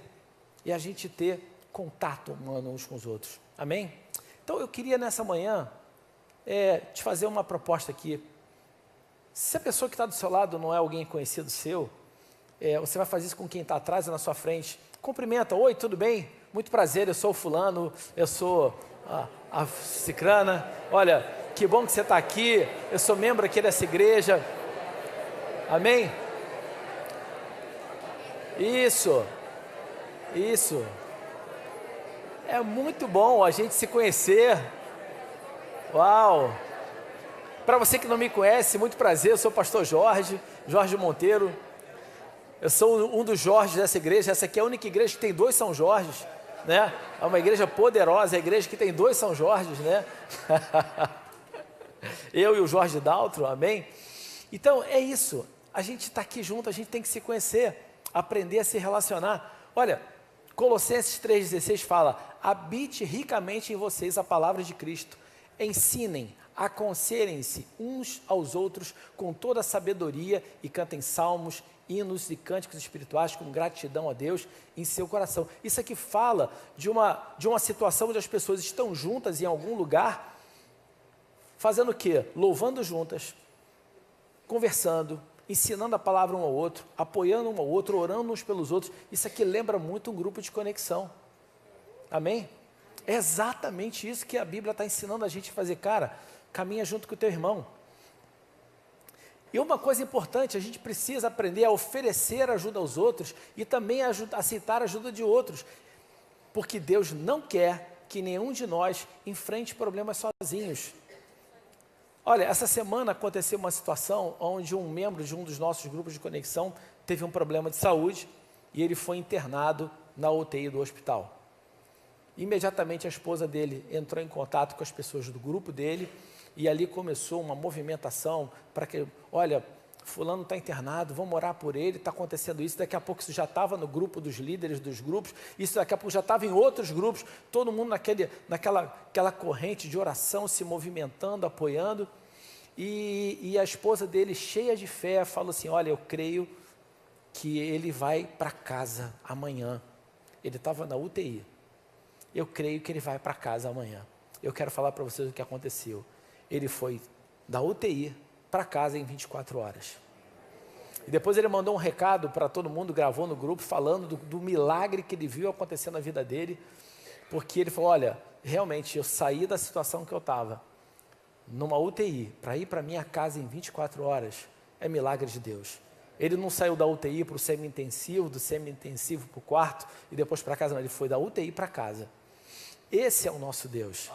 é a gente ter contato humano uns com os outros. Amém? Então, eu queria nessa manhã te fazer uma proposta aqui. Se a pessoa que está do seu lado não é alguém conhecido seu, você vai fazer isso com quem está atrás e na sua frente. Cumprimenta, oi, tudo bem? Muito prazer, eu sou o fulano, eu sou a cicrana. Olha, que bom que você está aqui, eu sou membro aqui dessa igreja. Amém? Isso. É muito bom a gente se conhecer. Uau! Para você que não me conhece, muito prazer, eu sou o pastor Jorge Monteiro. Eu sou um dos Jorges dessa igreja. Essa aqui é a única igreja que tem 2 São Jorges, né? É uma igreja poderosa, é a igreja que tem 2 São Jorges, né? Eu e o Jorge Daltro, amém? Então, é isso. A gente está aqui junto, a gente tem que se conhecer, aprender a se relacionar. Olha, Colossenses 3,16 fala: habite ricamente em vocês a palavra de Cristo. Ensinem, aconselhem-se uns aos outros com toda a sabedoria e cantem salmos, hinos e cânticos espirituais com gratidão a Deus em seu coração. Isso aqui fala de uma situação onde as pessoas estão juntas em algum lugar, fazendo o quê? Louvando juntas, conversando, ensinando a palavra um ao outro, apoiando um ao outro, orando uns pelos outros. Isso aqui lembra muito um grupo de conexão. Amém? É exatamente isso que a Bíblia está ensinando a gente a fazer. Cara, caminha junto com o teu irmão. E uma coisa importante, a gente precisa aprender a oferecer ajuda aos outros e também aceitar a ajuda de outros. Porque Deus não quer que nenhum de nós enfrente problemas sozinhos. Olha, essa semana aconteceu uma situação onde um membro de um dos nossos grupos de conexão teve um problema de saúde e ele foi internado na UTI do hospital. Imediatamente a esposa dele entrou em contato com as pessoas do grupo dele e ali começou uma movimentação para que, olha, fulano está internado, vamos orar por ele, está acontecendo isso. Daqui a pouco isso já estava no grupo dos líderes dos grupos, isso daqui a pouco já estava em outros grupos, todo mundo naquela corrente de oração, se movimentando, apoiando. E a esposa dele, cheia de fé, falou assim: olha, eu creio que ele vai para casa amanhã. Ele estava na UTI. Eu creio que ele vai para casa amanhã. Eu quero falar para vocês o que aconteceu. Ele foi da UTI para casa em 24 horas. E depois ele mandou um recado para todo mundo, gravou no grupo, falando do milagre que ele viu acontecer na vida dele. Porque ele falou: olha, realmente eu saí da situação que eu estava, numa UTI, para ir para minha casa em 24 horas, é milagre de Deus. Ele não saiu da UTI para o semi-intensivo, do semi-intensivo para o quarto e depois para casa, não. Ele foi da UTI para casa. Esse é o nosso Deus.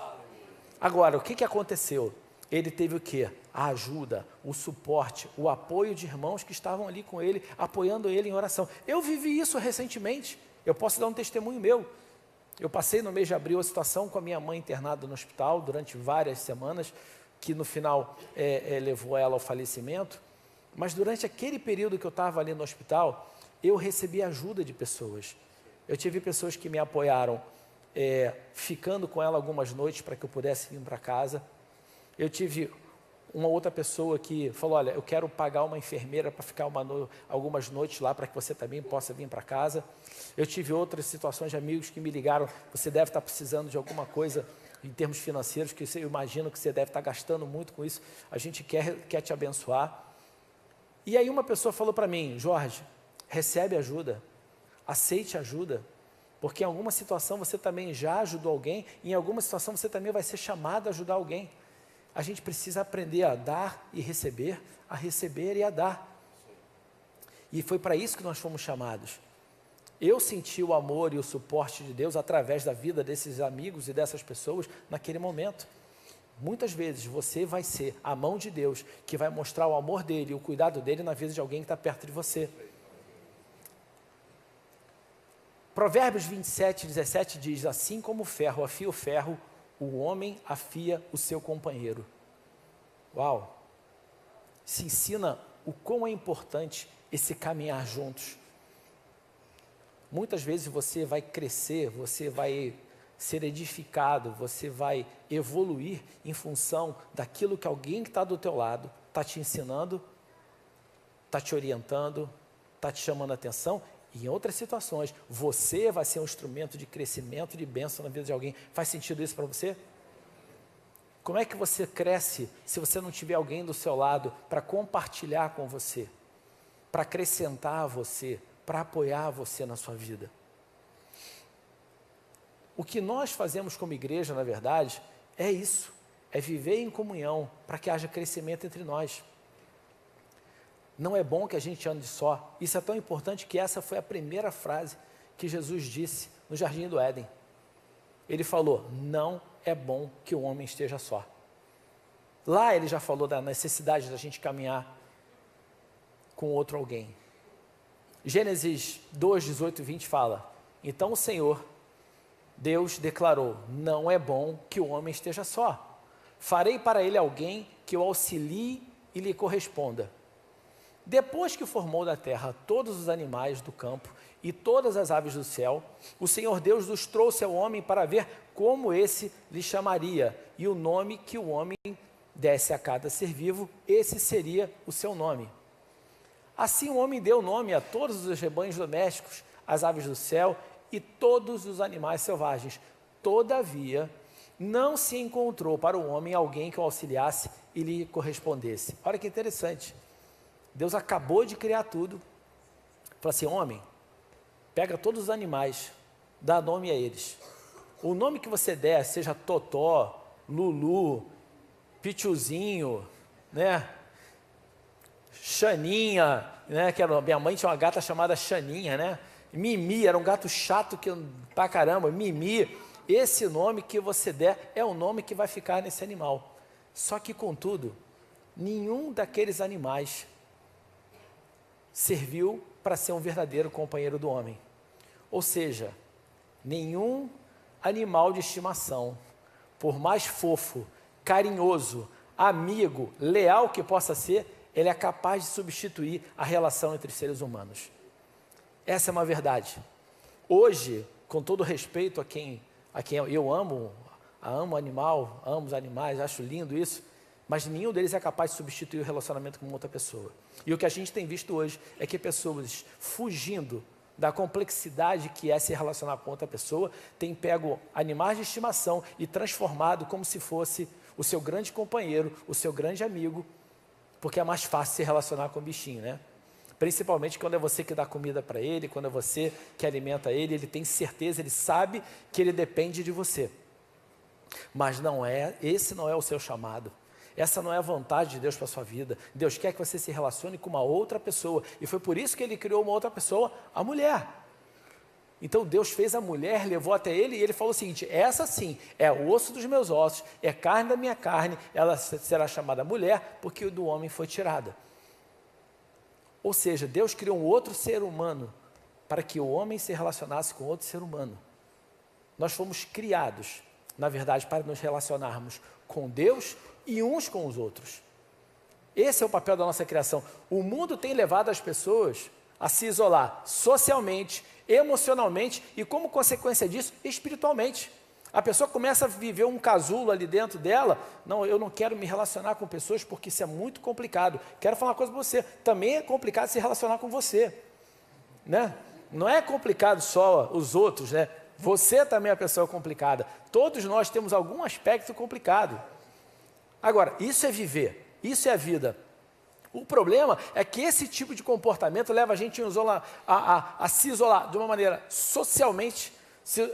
Agora, o que aconteceu? Ele teve o quê? A ajuda, o suporte, o apoio de irmãos que estavam ali com ele, apoiando ele em oração. Eu vivi isso recentemente. Eu posso dar um testemunho meu. Eu passei no mês de abril a situação com a minha mãe internada no hospital durante várias semanas, que no final levou ela ao falecimento. Mas durante aquele período que eu estava ali no hospital, eu recebi ajuda de pessoas. Eu tive pessoas que me apoiaram, ficando com ela algumas noites para que eu pudesse vir para casa. Eu tive uma outra pessoa que falou: olha, eu quero pagar uma enfermeira para ficar algumas noites lá para que você também possa vir para casa. Eu tive outras situações de amigos que me ligaram: você deve estar precisando de alguma coisa em termos financeiros, que eu imagino que você deve estar gastando muito com isso, a gente quer te abençoar. E aí uma pessoa falou para mim: Jorge, recebe ajuda, aceite ajuda, porque em alguma situação você também já ajudou alguém, e em alguma situação você também vai ser chamado a ajudar alguém. A gente precisa aprender a dar e receber, a receber e a dar. E foi para isso que nós fomos chamados. Eu senti o amor e o suporte de Deus através da vida desses amigos e dessas pessoas naquele momento. Muitas vezes você vai ser a mão de Deus que vai mostrar o amor dele e o cuidado dele na vida de alguém que está perto de você. Provérbios 27:17 diz: assim como o ferro afia o ferro, o homem afia o seu companheiro. Uau! Se ensina o quão é importante esse caminhar juntos. Muitas vezes você vai crescer, você vai ser edificado, você vai evoluir em função daquilo que alguém que está do teu lado está te ensinando, está te orientando, está te chamando a atenção. E em outras situações, você vai ser um instrumento de crescimento, de bênção na vida de alguém. Faz sentido isso para você? Como é que você cresce se você não tiver alguém do seu lado para compartilhar com você? para acrescentar a você, para apoiar você na sua vida. O que nós fazemos como igreja, na verdade, é isso, é viver em comunhão para que haja crescimento entre nós. Não é bom que a gente ande só. Isso é tão importante que essa foi a primeira frase que Jesus disse no Jardim do Éden. Ele falou, não é bom que o homem esteja só. Lá ele já falou da necessidade da gente caminhar com outro alguém. Gênesis 2, 18 e 20 fala, então o Senhor, Deus declarou, não é bom que o homem esteja só. Farei para ele alguém que o auxilie e lhe corresponda. Depois que formou da terra todos os animais do campo e todas as aves do céu, o Senhor Deus os trouxe ao homem para ver como esse lhe chamaria, e o nome que o homem desse a cada ser vivo, esse seria o seu nome. Assim o homem deu nome a todos os rebanhos domésticos, as aves do céu e todos os animais selvagens. Todavia, não se encontrou para o homem alguém que o auxiliasse e lhe correspondesse. Olha que interessante. Deus acabou de criar tudo. Falou assim, homem, pega todos os animais, dá nome a eles. O nome que você der, seja Totó, Lulu, Pichuzinho, né? Xaninha, né? Que era, minha mãe tinha uma gata chamada Xaninha, né? Mimi, era um gato chato pra caramba, Mimi. Esse nome que você der é o nome que vai ficar nesse animal. Só que, contudo, nenhum daqueles animais serviu para ser um verdadeiro companheiro do homem. Ou seja, nenhum animal de estimação, por mais fofo, carinhoso, amigo, leal que possa ser, ele é capaz de substituir a relação entre seres humanos. Essa é uma verdade. Hoje, com todo respeito a quem eu amo animal, amo os animais, acho lindo isso, mas nenhum deles é capaz de substituir o relacionamento com outra pessoa. E o que a gente tem visto hoje é que pessoas fugindo da complexidade que é se relacionar com outra pessoa, têm pego animais de estimação e transformado como se fosse o seu grande companheiro, o seu grande amigo, porque é mais fácil se relacionar com o bichinho, né? Principalmente quando é você que dá comida para ele, quando é você que alimenta ele, ele tem certeza, ele sabe que ele depende de você. Mas esse não é o seu chamado. Essa não é a vontade de Deus para a sua vida. Deus quer que você se relacione com uma outra pessoa. E foi por isso que Ele criou uma outra pessoa, a mulher. Então Deus fez a mulher, levou até Ele e Ele falou o seguinte, essa sim é o osso dos meus ossos, é carne da minha carne, ela será chamada mulher porque o do homem foi tirada. Ou seja, Deus criou um outro ser humano para que o homem se relacionasse com outro ser humano. Nós fomos criados, na verdade, para nos relacionarmos com Deus e uns com os outros. Esse é o papel da nossa criação. O mundo tem levado as pessoas a se isolar socialmente, emocionalmente e, como consequência disso, espiritualmente. A pessoa começa a viver um casulo ali dentro dela. Não, eu não quero me relacionar com pessoas porque isso é muito complicado. Quero falar uma coisa para você. Também é complicado se relacionar com você, né? Não é complicado só os outros, né? Você também é uma pessoa complicada. Todos nós temos algum aspecto complicado. Agora, isso é viver, isso é a vida. O problema é que esse tipo de comportamento leva a gente a se isolar de uma maneira socialmente,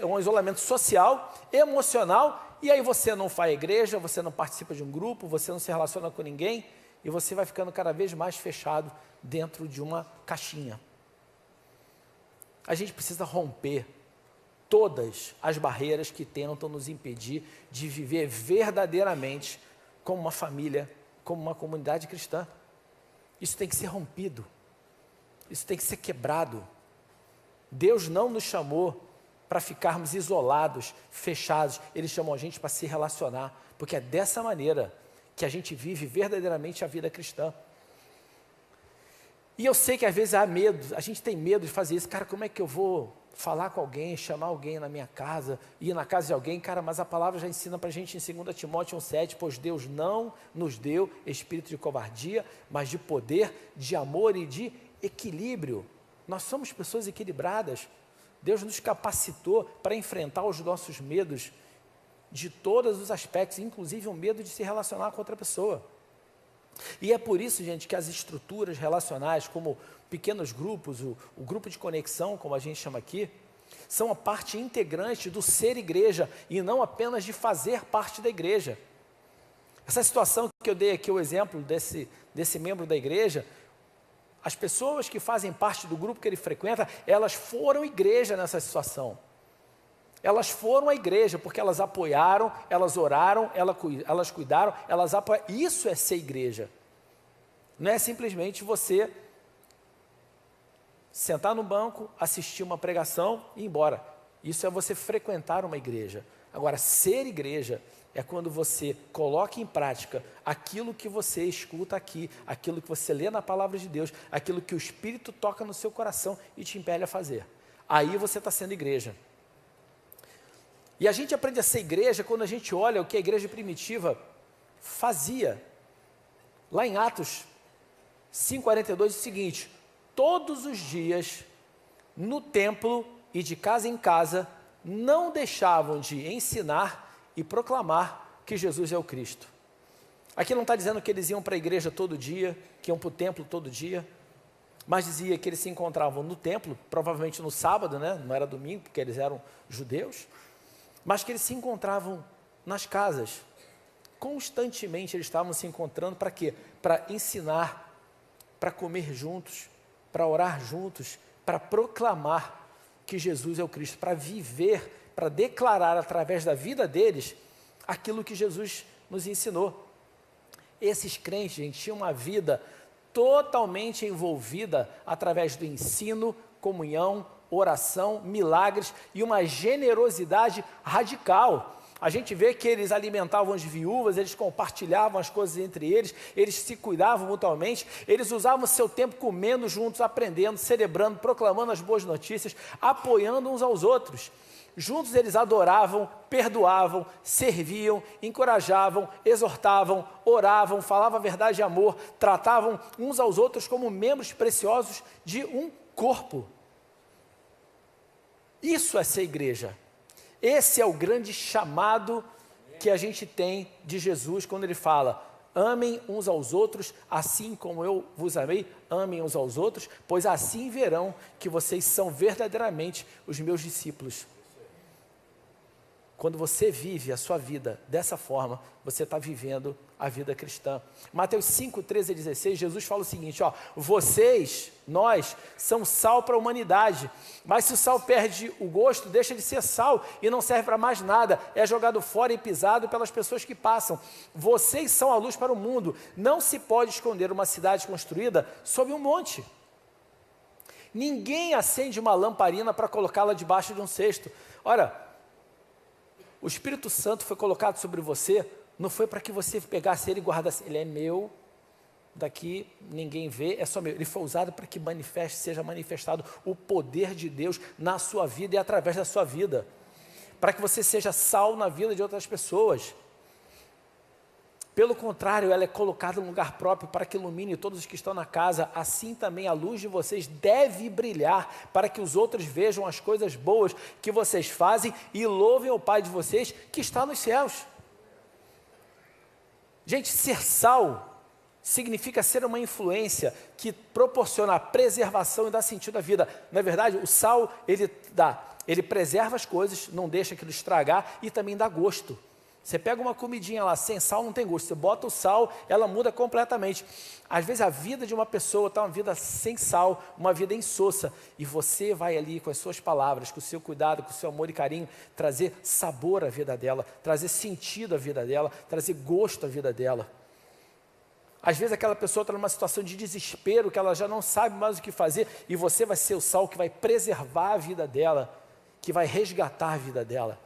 um isolamento social, emocional, e aí você não faz igreja, você não participa de um grupo, você não se relaciona com ninguém, e você vai ficando cada vez mais fechado dentro de uma caixinha. A gente precisa romper todas as barreiras que tentam nos impedir de viver verdadeiramente como uma família, como uma comunidade cristã. Isso tem que ser rompido. Isso tem que ser quebrado. Deus não nos chamou para ficarmos isolados, fechados. Ele chamou a gente para se relacionar, porque é dessa maneira que a gente vive verdadeiramente a vida cristã. E eu sei que às vezes há medo, a gente tem medo de fazer isso. Cara, como é que eu vou falar com alguém, chamar alguém na minha casa, ir na casa de alguém? Cara, mas a palavra já ensina para a gente em 2 Timóteo 1,7, pois Deus não nos deu espírito de covardia, mas de poder, de amor e de equilíbrio. Nós somos pessoas equilibradas. Deus nos capacitou para enfrentar os nossos medos de todos os aspectos, inclusive o medo de se relacionar com outra pessoa. E é por isso, gente, que as estruturas relacionais, como pequenos grupos, o grupo de conexão, como a gente chama aqui, são a parte integrante do ser igreja e não apenas de fazer parte da igreja. Essa situação que eu dei aqui, o exemplo desse membro da igreja, as pessoas que fazem parte do grupo que ele frequenta, elas foram igreja nessa situação. Elas foram à igreja porque elas apoiaram, elas oraram, elas cuidaram, elas apoiaram. Isso é ser igreja. Não é simplesmente você sentar no banco, assistir uma pregação e ir embora. Isso é você frequentar uma igreja. Agora, ser igreja é quando você coloca em prática aquilo que você escuta aqui, aquilo que você lê na palavra de Deus, aquilo que o Espírito toca no seu coração e te impele a fazer. Aí você está sendo igreja. E a gente aprende a ser igreja quando a gente olha o que a igreja primitiva fazia. Lá em Atos 5,42 diz o seguinte: todos os dias, no templo e de casa em casa, não deixavam de ensinar e proclamar que Jesus é o Cristo. Aqui não está dizendo que eles iam para a igreja todo dia, que iam para o templo todo dia, mas dizia que eles se encontravam no templo, provavelmente no sábado, né? Não era domingo, porque eles eram judeus, mas que eles se encontravam nas casas. Constantemente eles estavam se encontrando para quê? Para ensinar, para comer juntos, para orar juntos, para proclamar que Jesus é o Cristo, para viver, para declarar através da vida deles aquilo que Jesus nos ensinou. Esses crentes, gente, tinham uma vida totalmente envolvida através do ensino, comunhão, oração, milagres e uma generosidade radical. A gente vê que eles alimentavam as viúvas, eles compartilhavam as coisas entre eles, eles se cuidavam mutuamente, eles usavam seu tempo comendo juntos, aprendendo, celebrando, proclamando as boas notícias, apoiando uns aos outros. Juntos eles adoravam, perdoavam, serviam, encorajavam, exortavam, oravam, falavam a verdade e amor, tratavam uns aos outros como membros preciosos de um corpo. Isso é ser igreja. Esse é o grande chamado que a gente tem de Jesus quando ele fala: amem uns aos outros, assim como eu vos amei, amem uns aos outros, pois assim verão que vocês são verdadeiramente os meus discípulos. Quando você vive a sua vida dessa forma, você está vivendo a vida cristã. Mateus 5, 13 a 16, Jesus fala o seguinte, ó: vocês, nós, são sal para a humanidade, mas se o sal perde o gosto, deixa de ser sal e não serve para mais nada, é jogado fora e pisado pelas pessoas que passam. Vocês são a luz para o mundo, não se pode esconder uma cidade construída sob um monte. Ninguém acende uma lamparina para colocá-la debaixo de um cesto. Ora, o Espírito Santo foi colocado sobre você, não foi para que você pegasse ele e guardasse. Ele é meu, daqui ninguém vê, é só meu. Ele foi usado para que seja manifestado o poder de Deus na sua vida e através da sua vida. Para que você seja sal na vida de outras pessoas. Pelo contrário, ela é colocada em um lugar próprio para que ilumine todos os que estão na casa. Assim também a luz de vocês deve brilhar para que os outros vejam as coisas boas que vocês fazem e louvem o Pai de vocês que está nos céus. Gente, ser sal significa ser uma influência que proporciona a preservação e dá sentido à vida. Na verdade, o sal, ele preserva as coisas, não deixa aquilo estragar e também dá gosto. Você pega uma comidinha lá, sem sal não tem gosto. Você bota o sal, ela muda completamente. Às vezes a vida de uma pessoa está uma vida sem sal, uma vida insossa. E você vai ali com as suas palavras, com o seu cuidado, com o seu amor e carinho, trazer sabor à vida dela, trazer sentido à vida dela, trazer gosto à vida dela. Às vezes aquela pessoa está numa situação de desespero, que ela já não sabe mais o que fazer, e você vai ser o sal que vai preservar a vida dela, que vai resgatar a vida dela.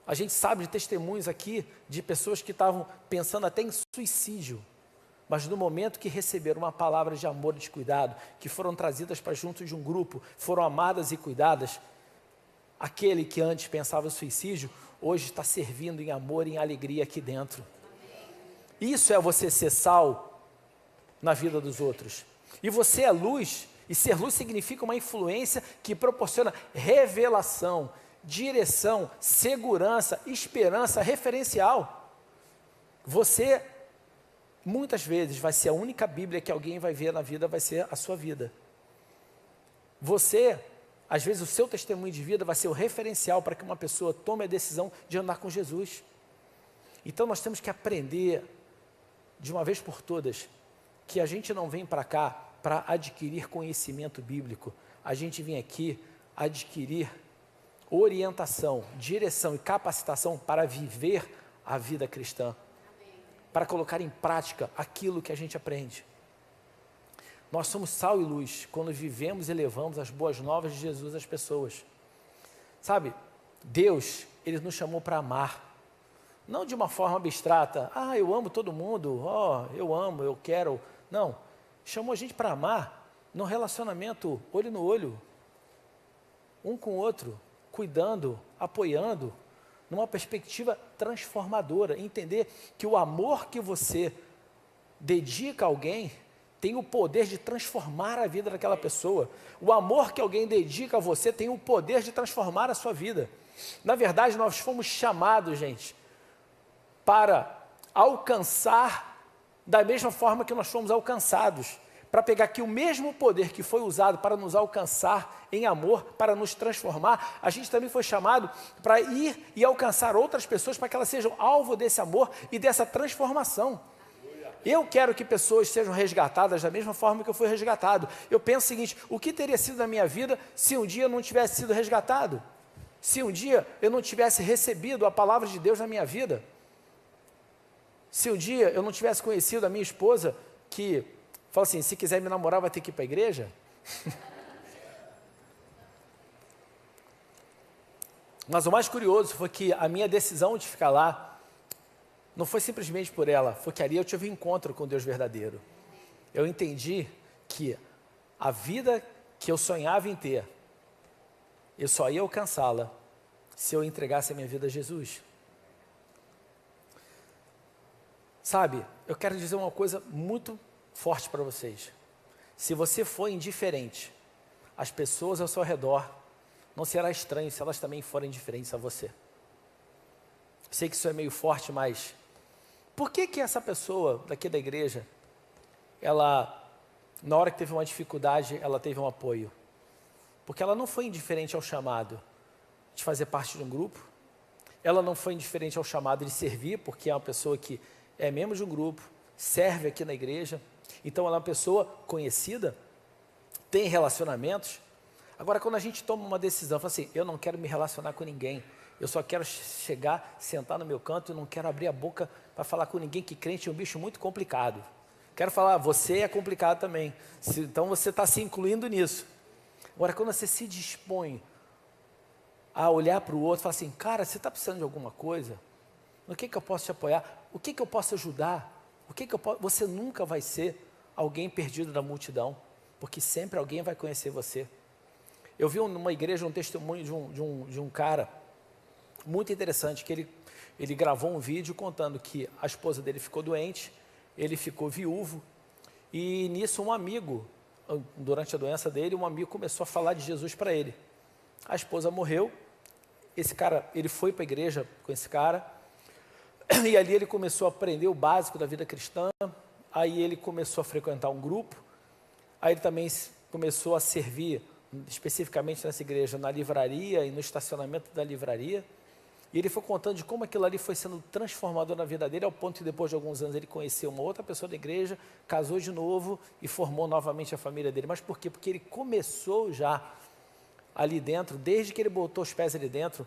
A gente sabe de testemunhos aqui de pessoas que estavam pensando até em suicídio, mas no momento que receberam uma palavra de amor e de cuidado, que foram trazidas para junto de um grupo, foram amadas e cuidadas, aquele que antes pensava em suicídio, hoje está servindo em amor e em alegria aqui dentro. Isso é você ser sal na vida dos outros. E você é luz, e ser luz significa uma influência que proporciona revelação, direção, segurança, esperança, referencial. Você muitas vezes vai ser a única Bíblia que alguém vai ver na vida, vai ser a sua vida. Você, às vezes o seu testemunho de vida vai ser o referencial para que uma pessoa tome a decisão de andar com Jesus. Então nós temos que aprender, de uma vez por todas, que a gente não vem para cá para adquirir conhecimento bíblico. A gente vem aqui adquirir orientação, direção e capacitação para viver a vida cristã. Para colocar em prática aquilo que a gente aprende. Nós somos sal e luz quando vivemos e levamos as boas novas de Jesus às pessoas. Sabe, Deus, Ele nos chamou para amar. Não de uma forma abstrata, eu amo todo mundo, eu amo, eu quero. Não, chamou a gente para amar num relacionamento olho no olho, um com o outro, cuidando, apoiando, numa perspectiva transformadora. Entender que o amor que você dedica a alguém tem o poder de transformar a vida daquela pessoa. O amor que alguém dedica a você tem o poder de transformar a sua vida. Na verdade, nós fomos chamados, gente, para alcançar da mesma forma que nós fomos alcançados, para pegar aqui o mesmo poder que foi usado para nos alcançar em amor, para nos transformar, a gente também foi chamado para ir e alcançar outras pessoas para que elas sejam alvo desse amor e dessa transformação. Eu quero que pessoas sejam resgatadas da mesma forma que eu fui resgatado. Eu penso o seguinte, o que teria sido da minha vida se um dia eu não tivesse sido resgatado? Se um dia eu não tivesse recebido a palavra de Deus na minha vida? Se um dia eu não tivesse conhecido a minha esposa, que fala assim, se quiser me namorar vai ter que ir para a igreja? Mas o mais curioso foi que a minha decisão de ficar lá, não foi simplesmente por ela, foi que ali eu tive um encontro com Deus verdadeiro. Eu entendi que a vida que eu sonhava em ter, eu só ia alcançá-la se eu entregasse a minha vida a Jesus. Sabe, eu quero dizer uma coisa muito forte para vocês. Se você for indiferente, as pessoas ao seu redor, não será estranho se elas também forem indiferentes a você. Sei que isso é meio forte, mas por que essa pessoa daqui da igreja, ela, na hora que teve uma dificuldade, ela teve um apoio? Porque ela não foi indiferente ao chamado de fazer parte de um grupo, ela não foi indiferente ao chamado de servir, porque é uma pessoa que é membro de um grupo, serve aqui na igreja, então ela é uma pessoa conhecida, tem relacionamentos. Agora, quando a gente toma uma decisão, fala assim, eu não quero me relacionar com ninguém, eu só quero chegar, sentar no meu canto, eu não quero abrir a boca para falar com ninguém, que crente é um bicho muito complicado. Quero falar, você é complicado também, então você está se incluindo nisso. Agora, quando você se dispõe a olhar para o outro, fala assim, cara, você está precisando de alguma coisa? No que eu posso te apoiar? O que eu posso ajudar? Você nunca vai ser alguém perdido da multidão, porque sempre alguém vai conhecer você. Eu vi numa igreja um testemunho de um cara muito interessante, que ele gravou um vídeo contando que a esposa dele ficou doente, ele ficou viúvo, e nisso um amigo, durante a doença dele, um amigo começou a falar de Jesus para ele. A esposa morreu, esse cara, ele foi para a igreja com esse cara, e ali ele começou a aprender o básico da vida cristã, aí ele começou a frequentar um grupo, aí ele também começou a servir, especificamente nessa igreja, na livraria e no estacionamento da livraria, e ele foi contando de como aquilo ali foi sendo transformador na vida dele, ao ponto que depois de alguns anos ele conheceu uma outra pessoa da igreja, casou de novo e formou novamente a família dele. Mas por quê? Porque ele começou já ali dentro, desde que ele botou os pés ali dentro,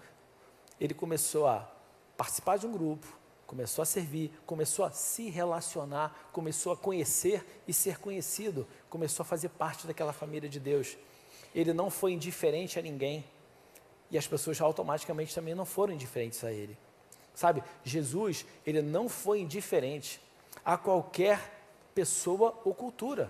ele começou a participar de um grupo, começou a servir, começou a se relacionar, começou a conhecer e ser conhecido, começou a fazer parte daquela família de Deus. Ele não foi indiferente a ninguém, e as pessoas automaticamente também não foram indiferentes a ele. Sabe, Jesus, ele não foi indiferente a qualquer pessoa ou cultura.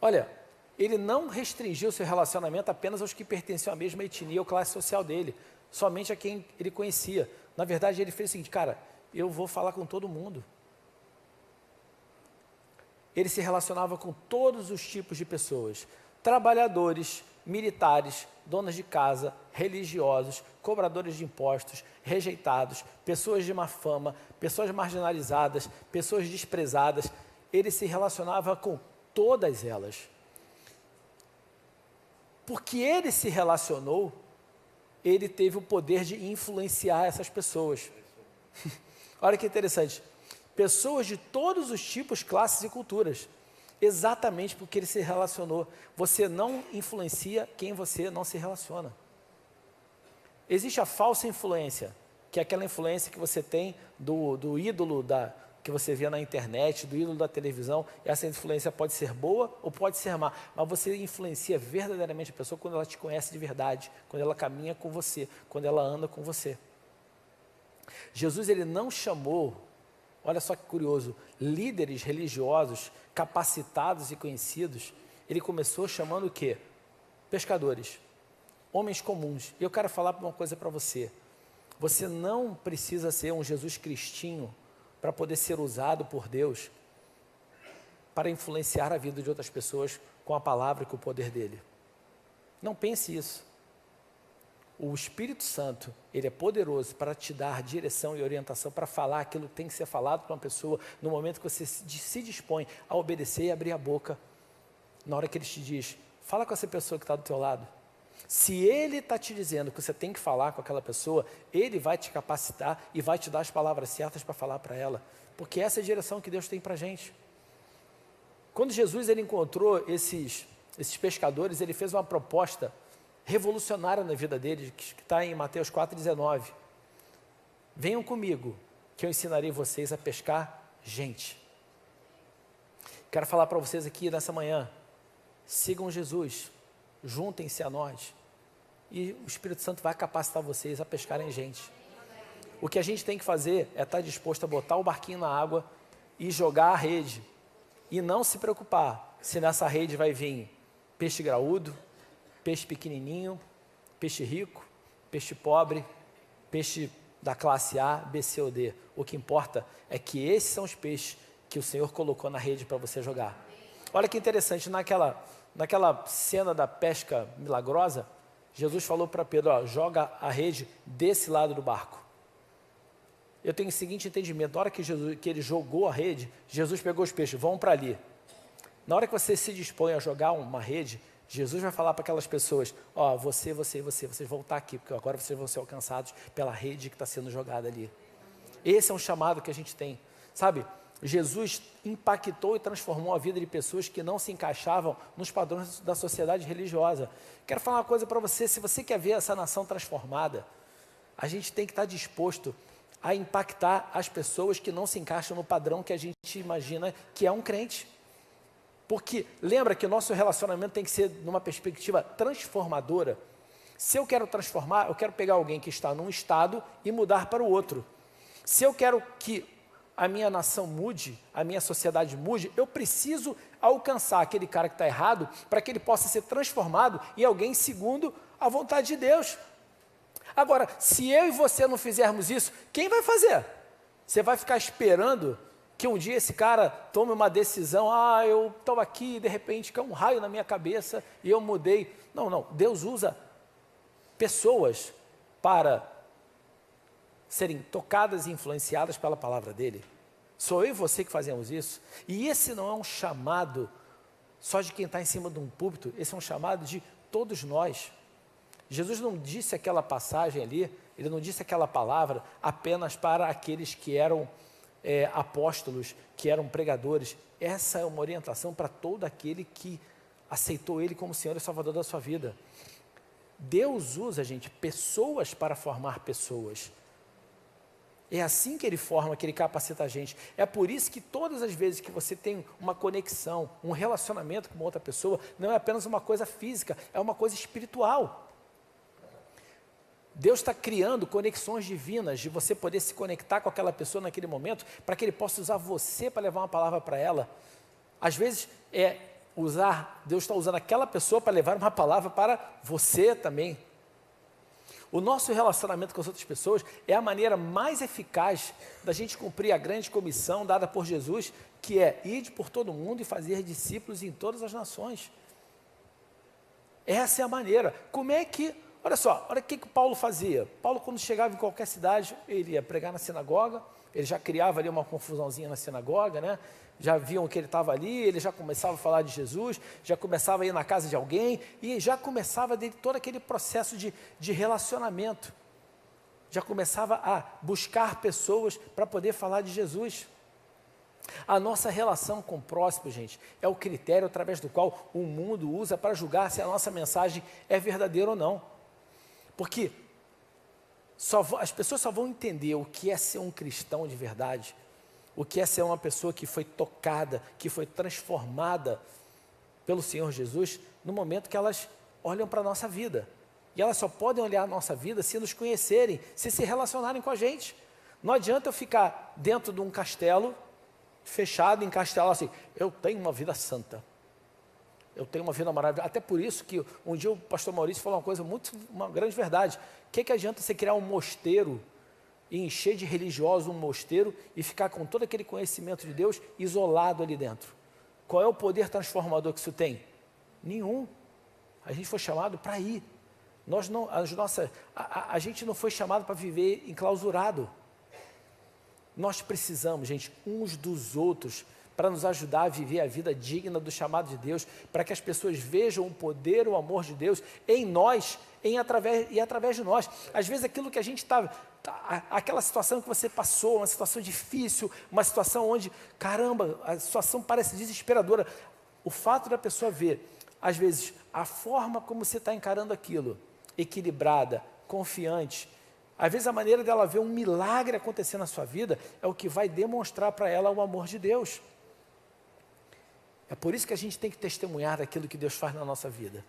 Olha, ele não restringiu seu relacionamento apenas aos que pertenciam à mesma etnia ou classe social dele, somente a quem ele conhecia. Na verdade, ele fez o seguinte, cara, eu vou falar com todo mundo. Ele se relacionava com todos os tipos de pessoas, trabalhadores, militares, donas de casa, religiosos, cobradores de impostos, rejeitados, pessoas de má fama, pessoas marginalizadas, pessoas desprezadas. Ele se relacionava com todas elas. Porque ele se relacionou, ele teve o poder de influenciar essas pessoas. Olha que interessante. Pessoas de todos os tipos, classes e culturas. Exatamente porque ele se relacionou. Você não influencia quem você não se relaciona. Existe a falsa influência, que é aquela influência que você tem do ídolo que você vê na internet, do ídolo da televisão. Essa influência pode ser boa ou pode ser má, mas você influencia verdadeiramente a pessoa quando ela te conhece de verdade, quando ela caminha com você, quando ela anda com você. Jesus, ele não chamou, olha só que curioso, líderes religiosos capacitados e conhecidos. Ele começou chamando o quê? Pescadores, homens comuns. E eu quero falar uma coisa para você. Você não precisa ser um Jesus cristinho para poder ser usado por Deus para influenciar a vida de outras pessoas com a palavra e com o poder dele. Não pense isso. O Espírito Santo, ele é poderoso para te dar direção e orientação, para falar aquilo que tem que ser falado para uma pessoa no momento que você se dispõe a obedecer e abrir a boca. Na hora que ele te diz, fala com essa pessoa que está do teu lado. Se ele está te dizendo que você tem que falar com aquela pessoa, ele vai te capacitar e vai te dar as palavras certas para falar para ela. Porque essa é a direção que Deus tem para a gente. Quando Jesus ele encontrou esses pescadores, ele fez uma proposta revolucionária na vida deles, que está em Mateus 4,19. Venham comigo, que eu ensinarei vocês a pescar gente. Quero falar para vocês aqui nessa manhã, sigam Jesus, juntem-se a nós, e o Espírito Santo vai capacitar vocês a pescarem gente. O que a gente tem que fazer é estar disposto a botar o barquinho na água e jogar a rede, e não se preocupar se nessa rede vai vir peixe graúdo, peixe pequenininho, peixe rico, peixe pobre, peixe da classe A, B, C ou D. O que importa é que esses são os peixes que o Senhor colocou na rede para você jogar. Olha que interessante, naquela cena da pesca milagrosa, Jesus falou para Pedro, ó, joga a rede desse lado do barco. Eu tenho o seguinte entendimento, na hora que ele jogou a rede, Jesus pegou os peixes, vão para ali. Na hora que você se dispõe a jogar uma rede, Jesus vai falar para aquelas pessoas, ó, vocês vão estar aqui, porque agora vocês vão ser alcançados pela rede que está sendo jogada ali. Esse é um chamado que a gente tem, sabe? Jesus impactou e transformou a vida de pessoas que não se encaixavam nos padrões da sociedade religiosa. Quero falar uma coisa para você, se você quer ver essa nação transformada, a gente tem que estar disposto a impactar as pessoas que não se encaixam no padrão que a gente imagina que é um crente. Porque lembra que o nosso relacionamento tem que ser numa perspectiva transformadora. Se eu quero transformar, eu quero pegar alguém que está num estado e mudar para o outro. Se eu quero que a minha nação mude, a minha sociedade mude, eu preciso alcançar aquele cara que está errado para que ele possa ser transformado em alguém segundo a vontade de Deus. Agora, se eu e você não fizermos isso, quem vai fazer? Você vai ficar esperando que um dia esse cara tome uma decisão, eu estou aqui e de repente caiu um raio na minha cabeça e eu mudei. Não, Deus usa pessoas para serem tocadas e influenciadas pela palavra dele. Sou eu e você que fazemos isso. E esse não é um chamado só de quem está em cima de um púlpito, esse é um chamado de todos nós. Jesus não disse aquela passagem ali, ele não disse aquela palavra apenas para aqueles que eram apóstolos, que eram pregadores. Essa é uma orientação para todo aquele que aceitou ele como Senhor e Salvador da sua vida. Deus usa, gente, pessoas para formar pessoas. É assim que ele forma, que ele capacita a gente. É por isso que todas as vezes que você tem uma conexão, um relacionamento com uma outra pessoa, não é apenas uma coisa física, é uma coisa espiritual. Deus está criando conexões divinas de você poder se conectar com aquela pessoa naquele momento, para que ele possa usar você para levar uma palavra para ela. Às vezes Deus está usando aquela pessoa para levar uma palavra para você também. O nosso relacionamento com as outras pessoas é a maneira mais eficaz da gente cumprir a grande comissão dada por Jesus, que é ir por todo mundo e fazer discípulos em todas as nações. Essa é a maneira. Como é que, olha só, olha o que Paulo fazia. Paulo, quando chegava em qualquer cidade, ele ia pregar na sinagoga, ele já criava ali uma confusãozinha na sinagoga, né? Já viam que ele estava ali, ele já começava a falar de Jesus, já começava a ir na casa de alguém, e já começava dele todo aquele processo de relacionamento. Já começava a buscar pessoas para poder falar de Jesus. A nossa relação com o próximo, gente, é o critério através do qual o mundo usa para julgar se a nossa mensagem é verdadeira ou não. Porque as pessoas só vão entender o que é ser um cristão de verdade, o que é ser uma pessoa que foi tocada, que foi transformada pelo Senhor Jesus, no momento que elas olham para a nossa vida. E elas só podem olhar a nossa vida se nos conhecerem, se relacionarem com a gente. Não adianta eu ficar dentro de um castelo, fechado em castelo assim, eu tenho uma vida santa, eu tenho uma vida maravilhosa. Até por isso que um dia o pastor Maurício falou uma grande verdade. O que adianta você criar um mosteiro e encher de religiosos um mosteiro e ficar com todo aquele conhecimento de Deus isolado ali dentro? Qual é o poder transformador que isso tem? Nenhum. A gente foi chamado para ir. A gente não foi chamado para viver enclausurado. Nós precisamos, gente, uns dos outros para nos ajudar a viver a vida digna do chamado de Deus, para que as pessoas vejam o poder, o amor de Deus em nós e através de nós. Às vezes aquilo que a gente aquela situação que você passou, uma situação difícil, uma situação onde, caramba, a situação parece desesperadora. O fato da pessoa ver, às vezes, a forma como você está encarando aquilo, equilibrada, confiante, às vezes a maneira dela ver um milagre acontecer na sua vida é o que vai demonstrar para ela o amor de Deus. É por isso que a gente tem que testemunhar daquilo que Deus faz na nossa vida.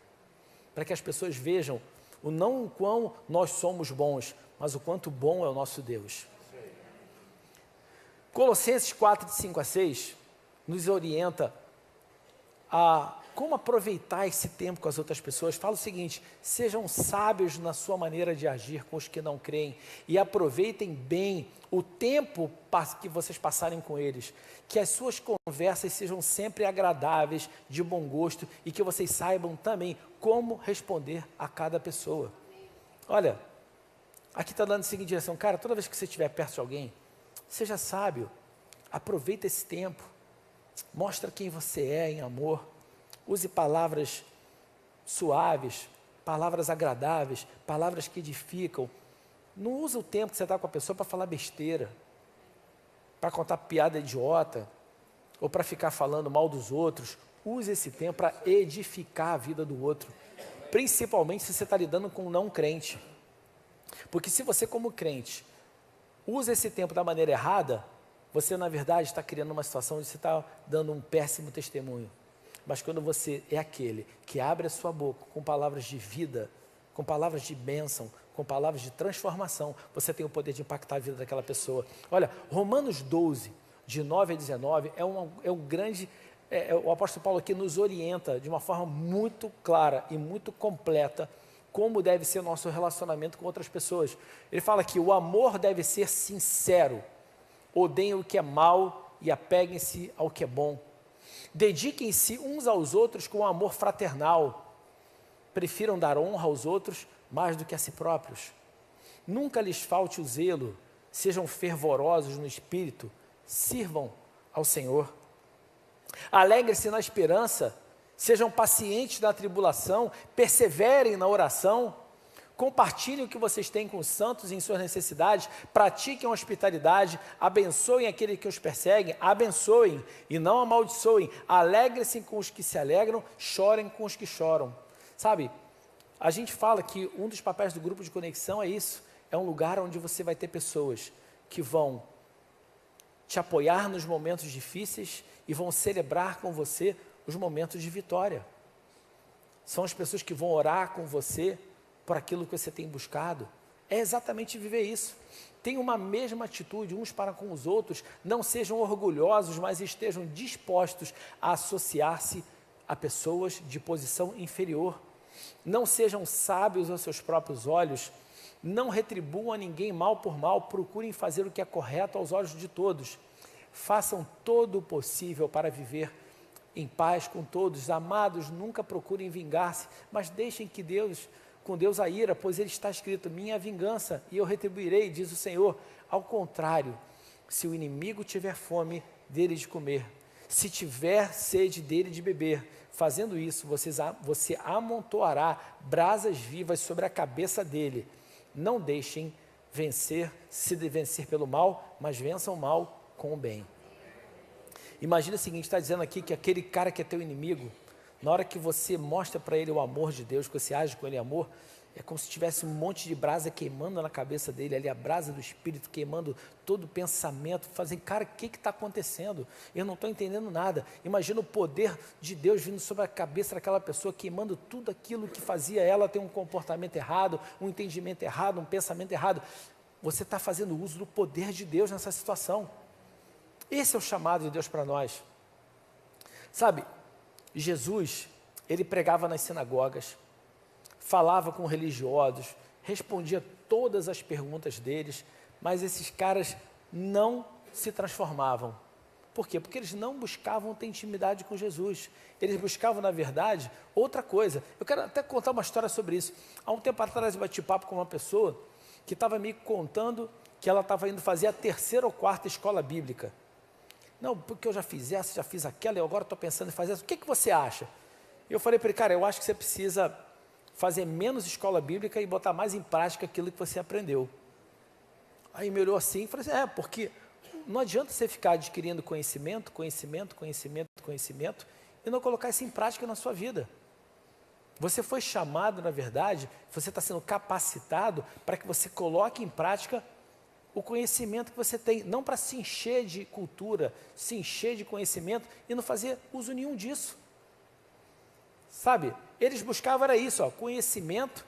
Para que as pessoas vejam não o quão nós somos bons, mas o quanto bom é o nosso Deus. Colossenses 4, de 5 a 6, nos orienta a como aproveitar esse tempo com as outras pessoas. Fala o seguinte: sejam sábios na sua maneira de agir com os que não creem e aproveitem bem o tempo que vocês passarem com eles, que as suas conversas sejam sempre agradáveis, de bom gosto e que vocês saibam também como responder a cada pessoa. Olha, aqui está dando a seguinte direção: cara, toda vez que você estiver perto de alguém, seja sábio, aproveita esse tempo, mostra quem você é em amor. Use palavras suaves, palavras agradáveis, palavras que edificam. Não use o tempo que você está com a pessoa para falar besteira, para contar piada idiota, ou para ficar falando mal dos outros. Use esse tempo para edificar a vida do outro, principalmente se você está lidando com um não crente. Porque se você, como crente, usa esse tempo da maneira errada, você, na verdade, está criando uma situação onde você está dando um péssimo testemunho. Mas quando você é aquele que abre a sua boca com palavras de vida, com palavras de bênção, com palavras de transformação, você tem o poder de impactar a vida daquela pessoa. Olha, Romanos 12, de 9 a 19, o apóstolo Paulo aqui nos orienta de uma forma muito clara e muito completa como deve ser o nosso relacionamento com outras pessoas. Ele fala que o amor deve ser sincero, odeiem o que é mal e apeguem-se ao que é bom. Dediquem-se uns aos outros com amor fraternal. Prefiram dar honra aos outros mais do que a si próprios. Nunca lhes falte o zelo. Sejam fervorosos no espírito. Sirvam ao Senhor. Alegrem-se na esperança. Sejam pacientes na tribulação. Perseverem na oração. Compartilhem o que vocês têm com os santos em suas necessidades, pratiquem a hospitalidade, abençoem aqueles que os perseguem, abençoem e não amaldiçoem, alegrem-se com os que se alegram, chorem com os que choram. Sabe, a gente fala que um dos papéis do grupo de conexão é isso, é um lugar onde você vai ter pessoas que vão te apoiar nos momentos difíceis e vão celebrar com você os momentos de vitória. São as pessoas que vão orar com você por aquilo que você tem buscado. É exatamente viver isso. Tenham uma mesma atitude uns para com os outros, não sejam orgulhosos, mas estejam dispostos a associar-se a pessoas de posição inferior. Não sejam sábios aos seus próprios olhos, não retribuam a ninguém mal por mal, procurem fazer o que é correto aos olhos de todos. Façam todo o possível para viver em paz com todos. Amados, nunca procurem vingar-se, mas deixem que com Deus a ira, pois ele está escrito, minha é vingança e eu retribuirei, diz o Senhor. Ao contrário, se o inimigo tiver fome, dele de comer, se tiver sede, dele de beber, fazendo isso, você amontoará brasas vivas sobre a cabeça dele. Não deixem se vencer pelo mal, mas vençam o mal com o bem. Imagina o seguinte, está dizendo aqui que aquele cara que é teu inimigo, na hora que você mostra para ele o amor de Deus, que você age com ele em amor, é como se tivesse um monte de brasa queimando na cabeça dele, ali a brasa do Espírito queimando todo o pensamento, fazendo, cara, o que está acontecendo? Eu não estou entendendo nada. Imagina o poder de Deus vindo sobre a cabeça daquela pessoa, queimando tudo aquilo que fazia ela ter um comportamento errado, um entendimento errado, um pensamento errado. Você está fazendo uso do poder de Deus nessa situação. Esse é o chamado de Deus para nós. Sabe, Jesus, ele pregava nas sinagogas, falava com religiosos, respondia todas as perguntas deles, mas esses caras não se transformavam. Por quê? Porque eles não buscavam ter intimidade com Jesus. Eles buscavam, na verdade, outra coisa. Eu quero até contar uma história sobre isso. Há um tempo atrás eu bati papo com uma pessoa que estava me contando que ela estava indo fazer a 3ª ou 4ª escola bíblica. Não, porque eu já fiz essa, já fiz aquela, eu agora estou pensando em fazer essa. O que você acha? Eu falei para ele, cara, eu acho que você precisa fazer menos escola bíblica e botar mais em prática aquilo que você aprendeu. Aí me olhou assim e falei assim, porque não adianta você ficar adquirindo conhecimento e não colocar isso em prática na sua vida. Você foi chamado, na verdade, você está sendo capacitado para que você coloque em prática o conhecimento que você tem, não para se encher de cultura, se encher de conhecimento e não fazer uso nenhum disso. Sabe, eles buscavam era isso, conhecimento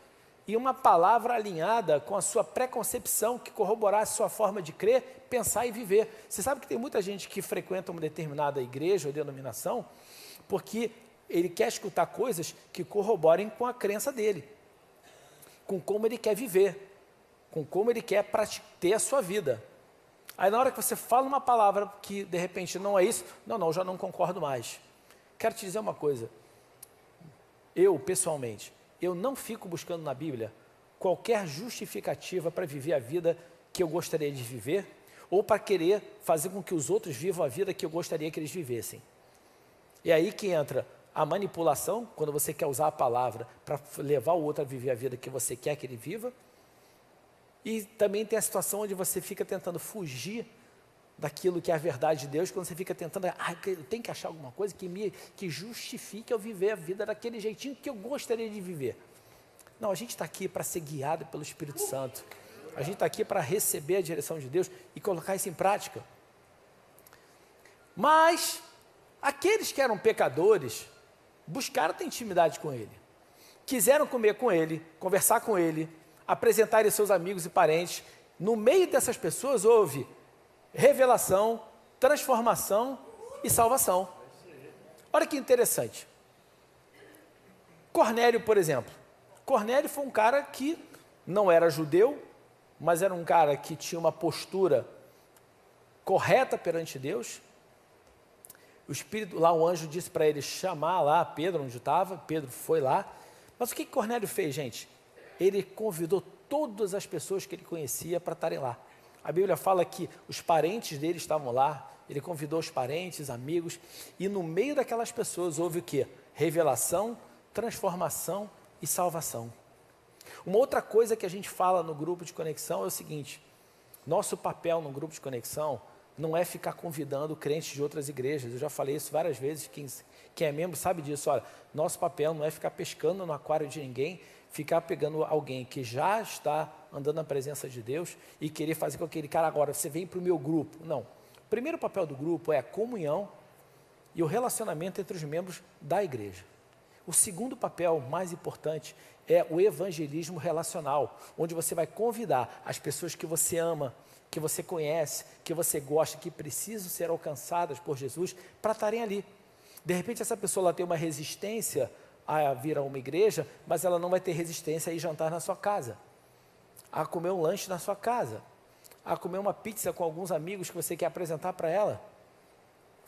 e uma palavra alinhada com a sua preconcepção que corroborasse sua forma de crer, pensar e viver. Você sabe que tem muita gente que frequenta uma determinada igreja ou denominação porque ele quer escutar coisas que corroborem com a crença dele, com como ele quer viver, com como ele quer ter a sua vida. Aí na hora que você fala uma palavra que de repente não é isso, não, já não concordo mais. Quero te dizer uma coisa, eu pessoalmente, eu não fico buscando na Bíblia qualquer justificativa para viver a vida que eu gostaria de viver, ou para querer fazer com que os outros vivam a vida que eu gostaria que eles vivessem. E aí que entra a manipulação, quando você quer usar a palavra para levar o outro a viver a vida que você quer que ele viva, e também tem a situação onde você fica tentando fugir daquilo que é a verdade de Deus, quando você fica tentando, eu tenho que achar alguma coisa que justifique eu viver a vida daquele jeitinho que eu gostaria de viver. Não, a gente está aqui para ser guiado pelo Espírito Santo. A gente está aqui para receber a direção de Deus e colocar isso em prática. Mas aqueles que eram pecadores buscaram ter intimidade com Ele, quiseram comer com Ele, conversar com Ele, apresentar Ele aos seus amigos e parentes. No meio dessas pessoas houve revelação, transformação e salvação. Olha que interessante. Cornélio, por exemplo. Cornélio foi um cara que não era judeu, mas era um cara que tinha uma postura correta perante Deus. O Espírito, lá o anjo disse para ele chamar lá Pedro, onde estava. Pedro foi lá. Mas o que Cornélio fez, gente? Ele convidou todas as pessoas que ele conhecia para estarem lá. A Bíblia fala que os parentes dele estavam lá, ele convidou os parentes, amigos, e no meio daquelas pessoas houve o quê? Revelação, transformação e salvação. Uma outra coisa que a gente fala no grupo de conexão é o seguinte: nosso papel no grupo de conexão não é ficar convidando crentes de outras igrejas. Eu já falei isso várias vezes, quem é membro sabe disso. Olha, nosso papel não é ficar pescando no aquário de ninguém, ficar pegando alguém que já está andando na presença de Deus e querer fazer com aquele cara, agora você vem para o meu grupo. Não. O primeiro papel do grupo é a comunhão e o relacionamento entre os membros da igreja. O segundo papel, mais importante, é o evangelismo relacional, onde você vai convidar as pessoas que você ama, que você conhece, que você gosta, que precisam ser alcançadas por Jesus, para estarem ali. De repente essa pessoa ela tem uma resistência a vir a uma igreja, mas ela não vai ter resistência a ir jantar na sua casa, a comer um lanche na sua casa, a comer uma pizza com alguns amigos que você quer apresentar para ela.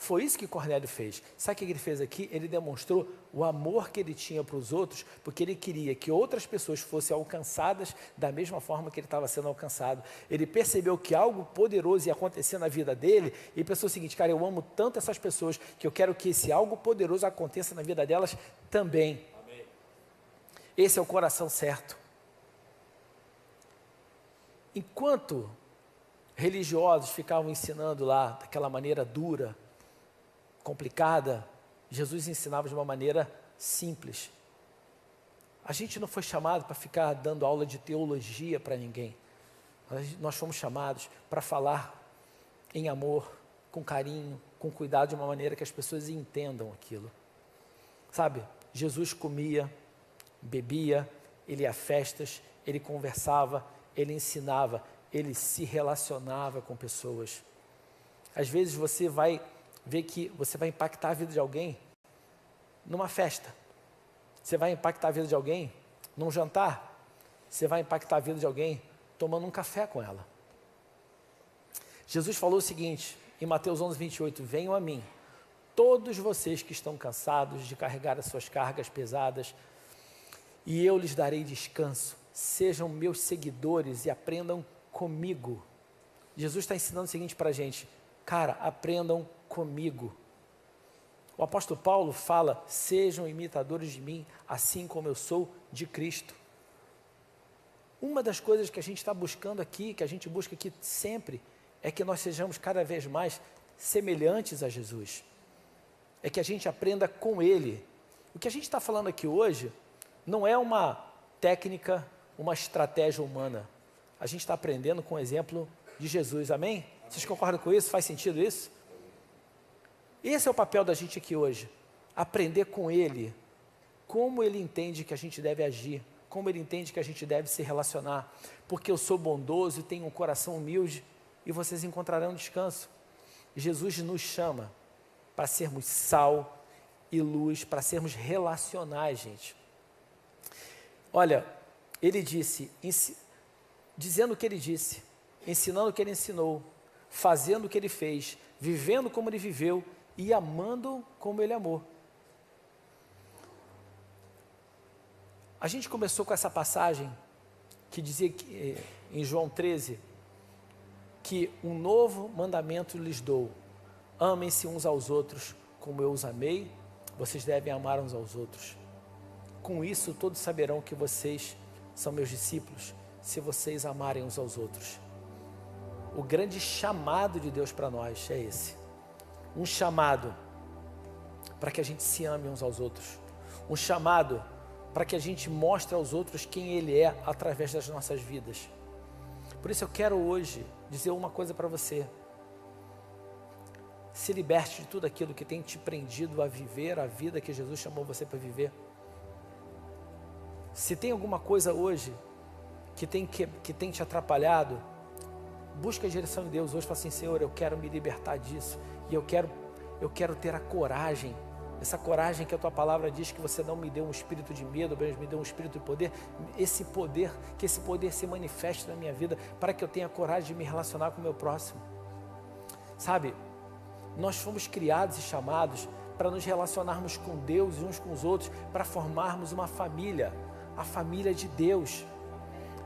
Foi isso que Cornélio fez. Sabe o que ele fez aqui? Ele demonstrou o amor que ele tinha para os outros, porque ele queria que outras pessoas fossem alcançadas da mesma forma que ele estava sendo alcançado. Ele percebeu que algo poderoso ia acontecer na vida dele e pensou o seguinte: cara, eu amo tanto essas pessoas que eu quero que esse algo poderoso aconteça na vida delas também. Amém. Esse é o coração certo. Enquanto religiosos ficavam ensinando lá daquela maneira dura, complicada, Jesus ensinava de uma maneira simples. A gente não foi chamado para ficar dando aula de teologia para ninguém. Nós fomos chamados para falar em amor, com carinho, com cuidado, de uma maneira que as pessoas entendam aquilo. Sabe, Jesus comia, bebia, ele ia a festas, ele conversava, ele ensinava, ele se relacionava com pessoas. Às vezes você vai ver que você vai impactar a vida de alguém numa festa. Você vai impactar a vida de alguém num jantar. Você vai impactar a vida de alguém tomando um café com ela. Jesus falou o seguinte, em Mateus 11, 28, venham a mim, todos vocês que estão cansados de carregar as suas cargas pesadas, e eu lhes darei descanso. Sejam meus seguidores e aprendam comigo. Jesus está ensinando o seguinte para a gente: cara, aprendam comigo. O apóstolo Paulo fala: sejam imitadores de mim, assim como eu sou de Cristo. Uma das coisas que a gente está buscando aqui, que a gente busca aqui sempre, é que nós sejamos cada vez mais semelhantes a Jesus. É que a gente aprenda com Ele. O que a gente está falando aqui hoje não é uma técnica, uma estratégia humana. A gente está aprendendo com o exemplo de Jesus, amém? Vocês concordam com isso? Faz sentido isso? Esse é o papel da gente aqui hoje, aprender com Ele, como Ele entende que a gente deve agir, como Ele entende que a gente deve se relacionar, porque eu sou bondoso e tenho um coração humilde, e vocês encontrarão descanso. Jesus nos chama para sermos sal e luz, para sermos relacionais, gente. Olha, Ele disse, dizendo o que Ele disse, ensinando o que Ele ensinou, fazendo o que Ele fez, vivendo como Ele viveu e amando como Ele amou. A gente começou com essa passagem que dizia que, em João 13, que um novo mandamento lhes dou: amem-se uns aos outros como eu os amei, vocês devem amar uns aos outros. Com isso todos saberão que vocês são meus discípulos, se vocês amarem uns aos outros. O grande chamado de Deus para nós é esse. Um chamado para que a gente se ame uns aos outros. Um chamado para que a gente mostre aos outros quem Ele é através das nossas vidas. Por isso eu quero hoje dizer uma coisa para você. Se liberte de tudo aquilo que tem te prendido a viver a vida que Jesus chamou você para viver. Se tem alguma coisa hoje que tem te atrapalhado, busca a direção de Deus hoje. Fala assim: Senhor, eu quero me libertar disso. E eu quero ter a coragem, essa coragem que a Tua palavra diz que você não me deu um espírito de medo, mas me deu um espírito de poder. Que esse poder se manifeste na minha vida, para que eu tenha coragem de me relacionar com o meu próximo. Sabe, nós fomos criados e chamados para nos relacionarmos com Deus e uns com os outros, para formarmos uma família, a família de Deus.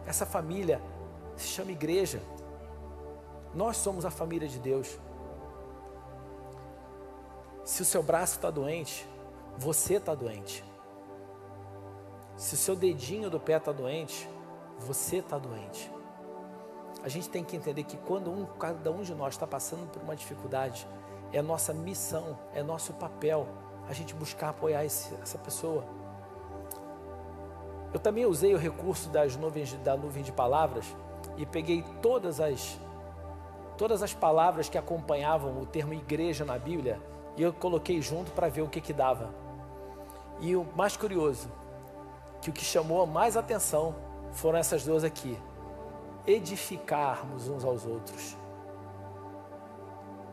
Essa família se chama igreja. Nós somos a família de Deus. Se o seu braço está doente, você está doente. Se o seu dedinho do pé está doente, você está doente. A gente tem que entender que quando cada um de nós está passando por uma dificuldade, é nossa missão, é nosso papel a gente buscar apoiar essa pessoa. Eu também usei o recurso da nuvem de palavras e peguei todas as palavras que acompanhavam o termo igreja na Bíblia e eu coloquei junto para ver o que dava. E o mais curioso, que o que chamou mais atenção foram essas duas aqui: edificarmos uns aos outros.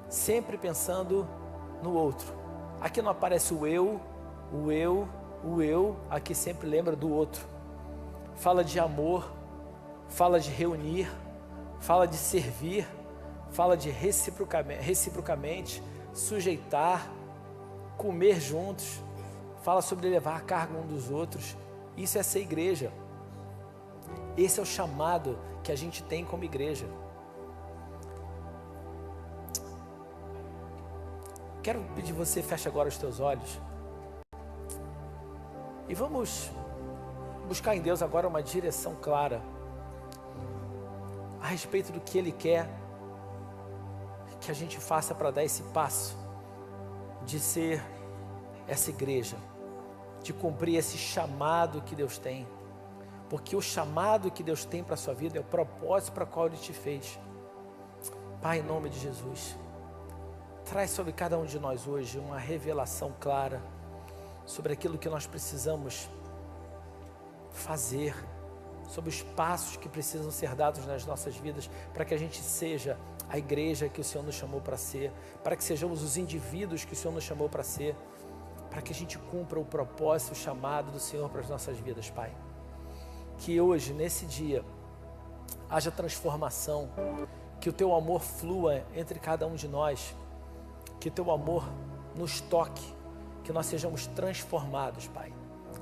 Sempre pensando no outro. Aqui não aparece o eu, aqui sempre lembra do outro. Fala de amor, fala de reunir, fala de servir, fala de reciprocamente, sujeitar, comer juntos, fala sobre levar a carga um dos outros. Isso é ser igreja. Esse é o chamado que a gente tem como igreja. Quero pedir você, feche agora os teus olhos. E vamos buscar em Deus agora uma direção clara a respeito do que Ele quer que a gente faça para dar esse passo de ser essa igreja, de cumprir esse chamado que Deus tem. Porque o chamado que Deus tem para a sua vida é o propósito para o qual Ele te fez. Pai, em nome de Jesus, traz sobre cada um de nós hoje uma revelação clara sobre aquilo que nós precisamos fazer, sobre os passos que precisam ser dados nas nossas vidas para que a gente seja a igreja que o Senhor nos chamou para ser, para que sejamos os indivíduos que o Senhor nos chamou para ser, para que a gente cumpra o propósito, o chamado do Senhor para as nossas vidas, Pai. Que hoje, nesse dia, haja transformação, que o Teu amor flua entre cada um de nós, que o Teu amor nos toque, que nós sejamos transformados, Pai,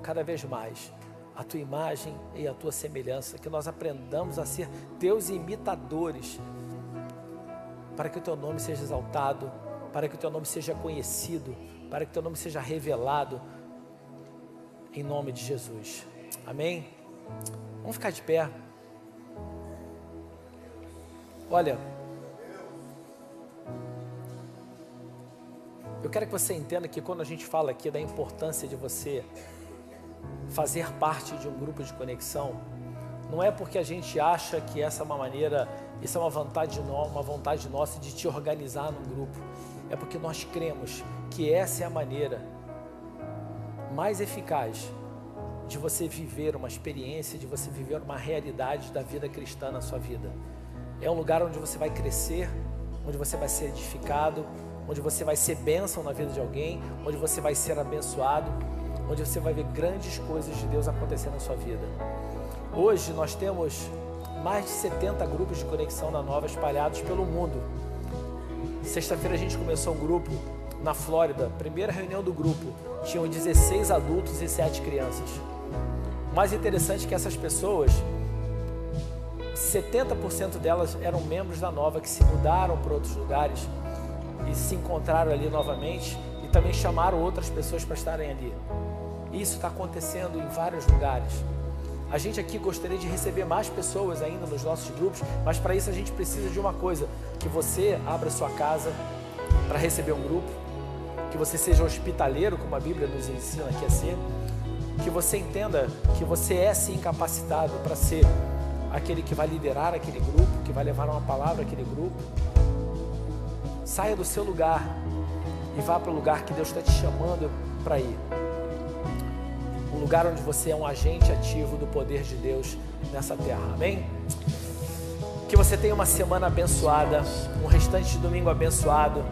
cada vez mais, a Tua imagem e a Tua semelhança, que nós aprendamos a ser Teus imitadores, para que o Teu nome seja exaltado, para que o Teu nome seja conhecido, para que o Teu nome seja revelado, em nome de Jesus. Amém? Vamos ficar de pé. Olha, eu quero que você entenda que quando a gente fala aqui da importância de você fazer parte de um grupo de conexão, não é porque a gente acha que essa é uma maneira, isso é uma vontade nossa de te organizar num grupo. É porque nós cremos que essa é a maneira mais eficaz de você viver uma experiência, de você viver uma realidade da vida cristã na sua vida. É um lugar onde você vai crescer, onde você vai ser edificado, onde você vai ser bênção na vida de alguém, onde você vai ser abençoado, onde você vai ver grandes coisas de Deus acontecer na sua vida. Hoje nós temos mais de 70 grupos de conexão na Nova espalhados pelo mundo. Sexta-feira a gente começou um grupo na Flórida, primeira reunião do grupo, tinham 16 adultos e 7 crianças. O mais interessante é que essas pessoas, 70% delas eram membros da Nova que se mudaram para outros lugares e se encontraram ali novamente e também chamaram outras pessoas para estarem ali. Isso está acontecendo em vários lugares. A gente aqui gostaria de receber mais pessoas ainda nos nossos grupos, mas para isso a gente precisa de uma coisa, que você abra sua casa para receber um grupo, que você seja hospitaleiro, como a Bíblia nos ensina aqui a ser, que você entenda que você é sim capacitado para ser aquele que vai liderar aquele grupo, que vai levar uma palavra àquele grupo. Saia do seu lugar e vá para o lugar que Deus está te chamando para ir. Um lugar onde você é um agente ativo do poder de Deus nessa terra. Amém? Que você tenha uma semana abençoada, um restante de domingo abençoado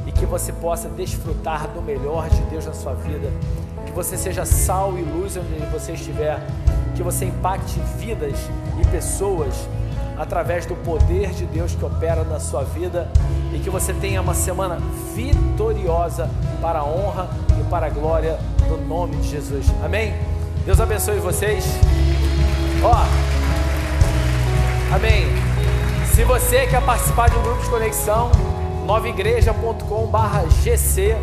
e que você possa desfrutar do melhor de Deus na sua vida. Que você seja sal e luz onde você estiver. Que você impacte vidas e pessoas através do poder de Deus que opera na sua vida e que você tenha uma semana vitoriosa para a honra e para a glória do nome de Jesus. Amém? Deus abençoe vocês. Amém. Se você quer participar de um grupo de conexão, novaigreja.com/GC,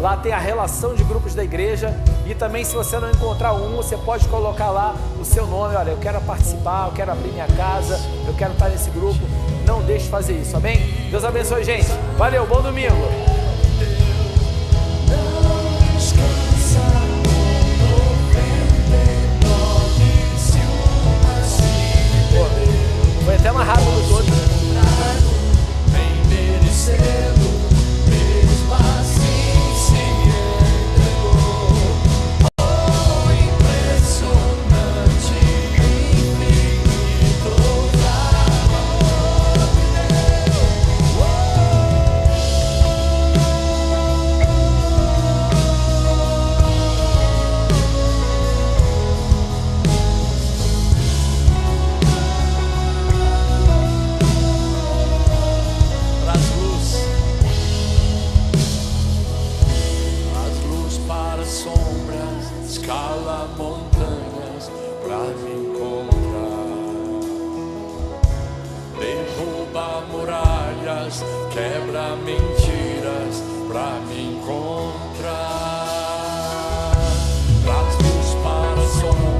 lá tem a relação de grupos da igreja. E também, se você não encontrar um, você pode colocar lá o seu nome. Olha, eu quero participar, eu quero abrir minha casa, eu quero estar nesse grupo. Não deixe de fazer isso, amém? Deus abençoe, gente. Valeu, bom domingo. Foi até mais rápido do todo, né? quebra mentiras pra me encontrar. Traz-nos para só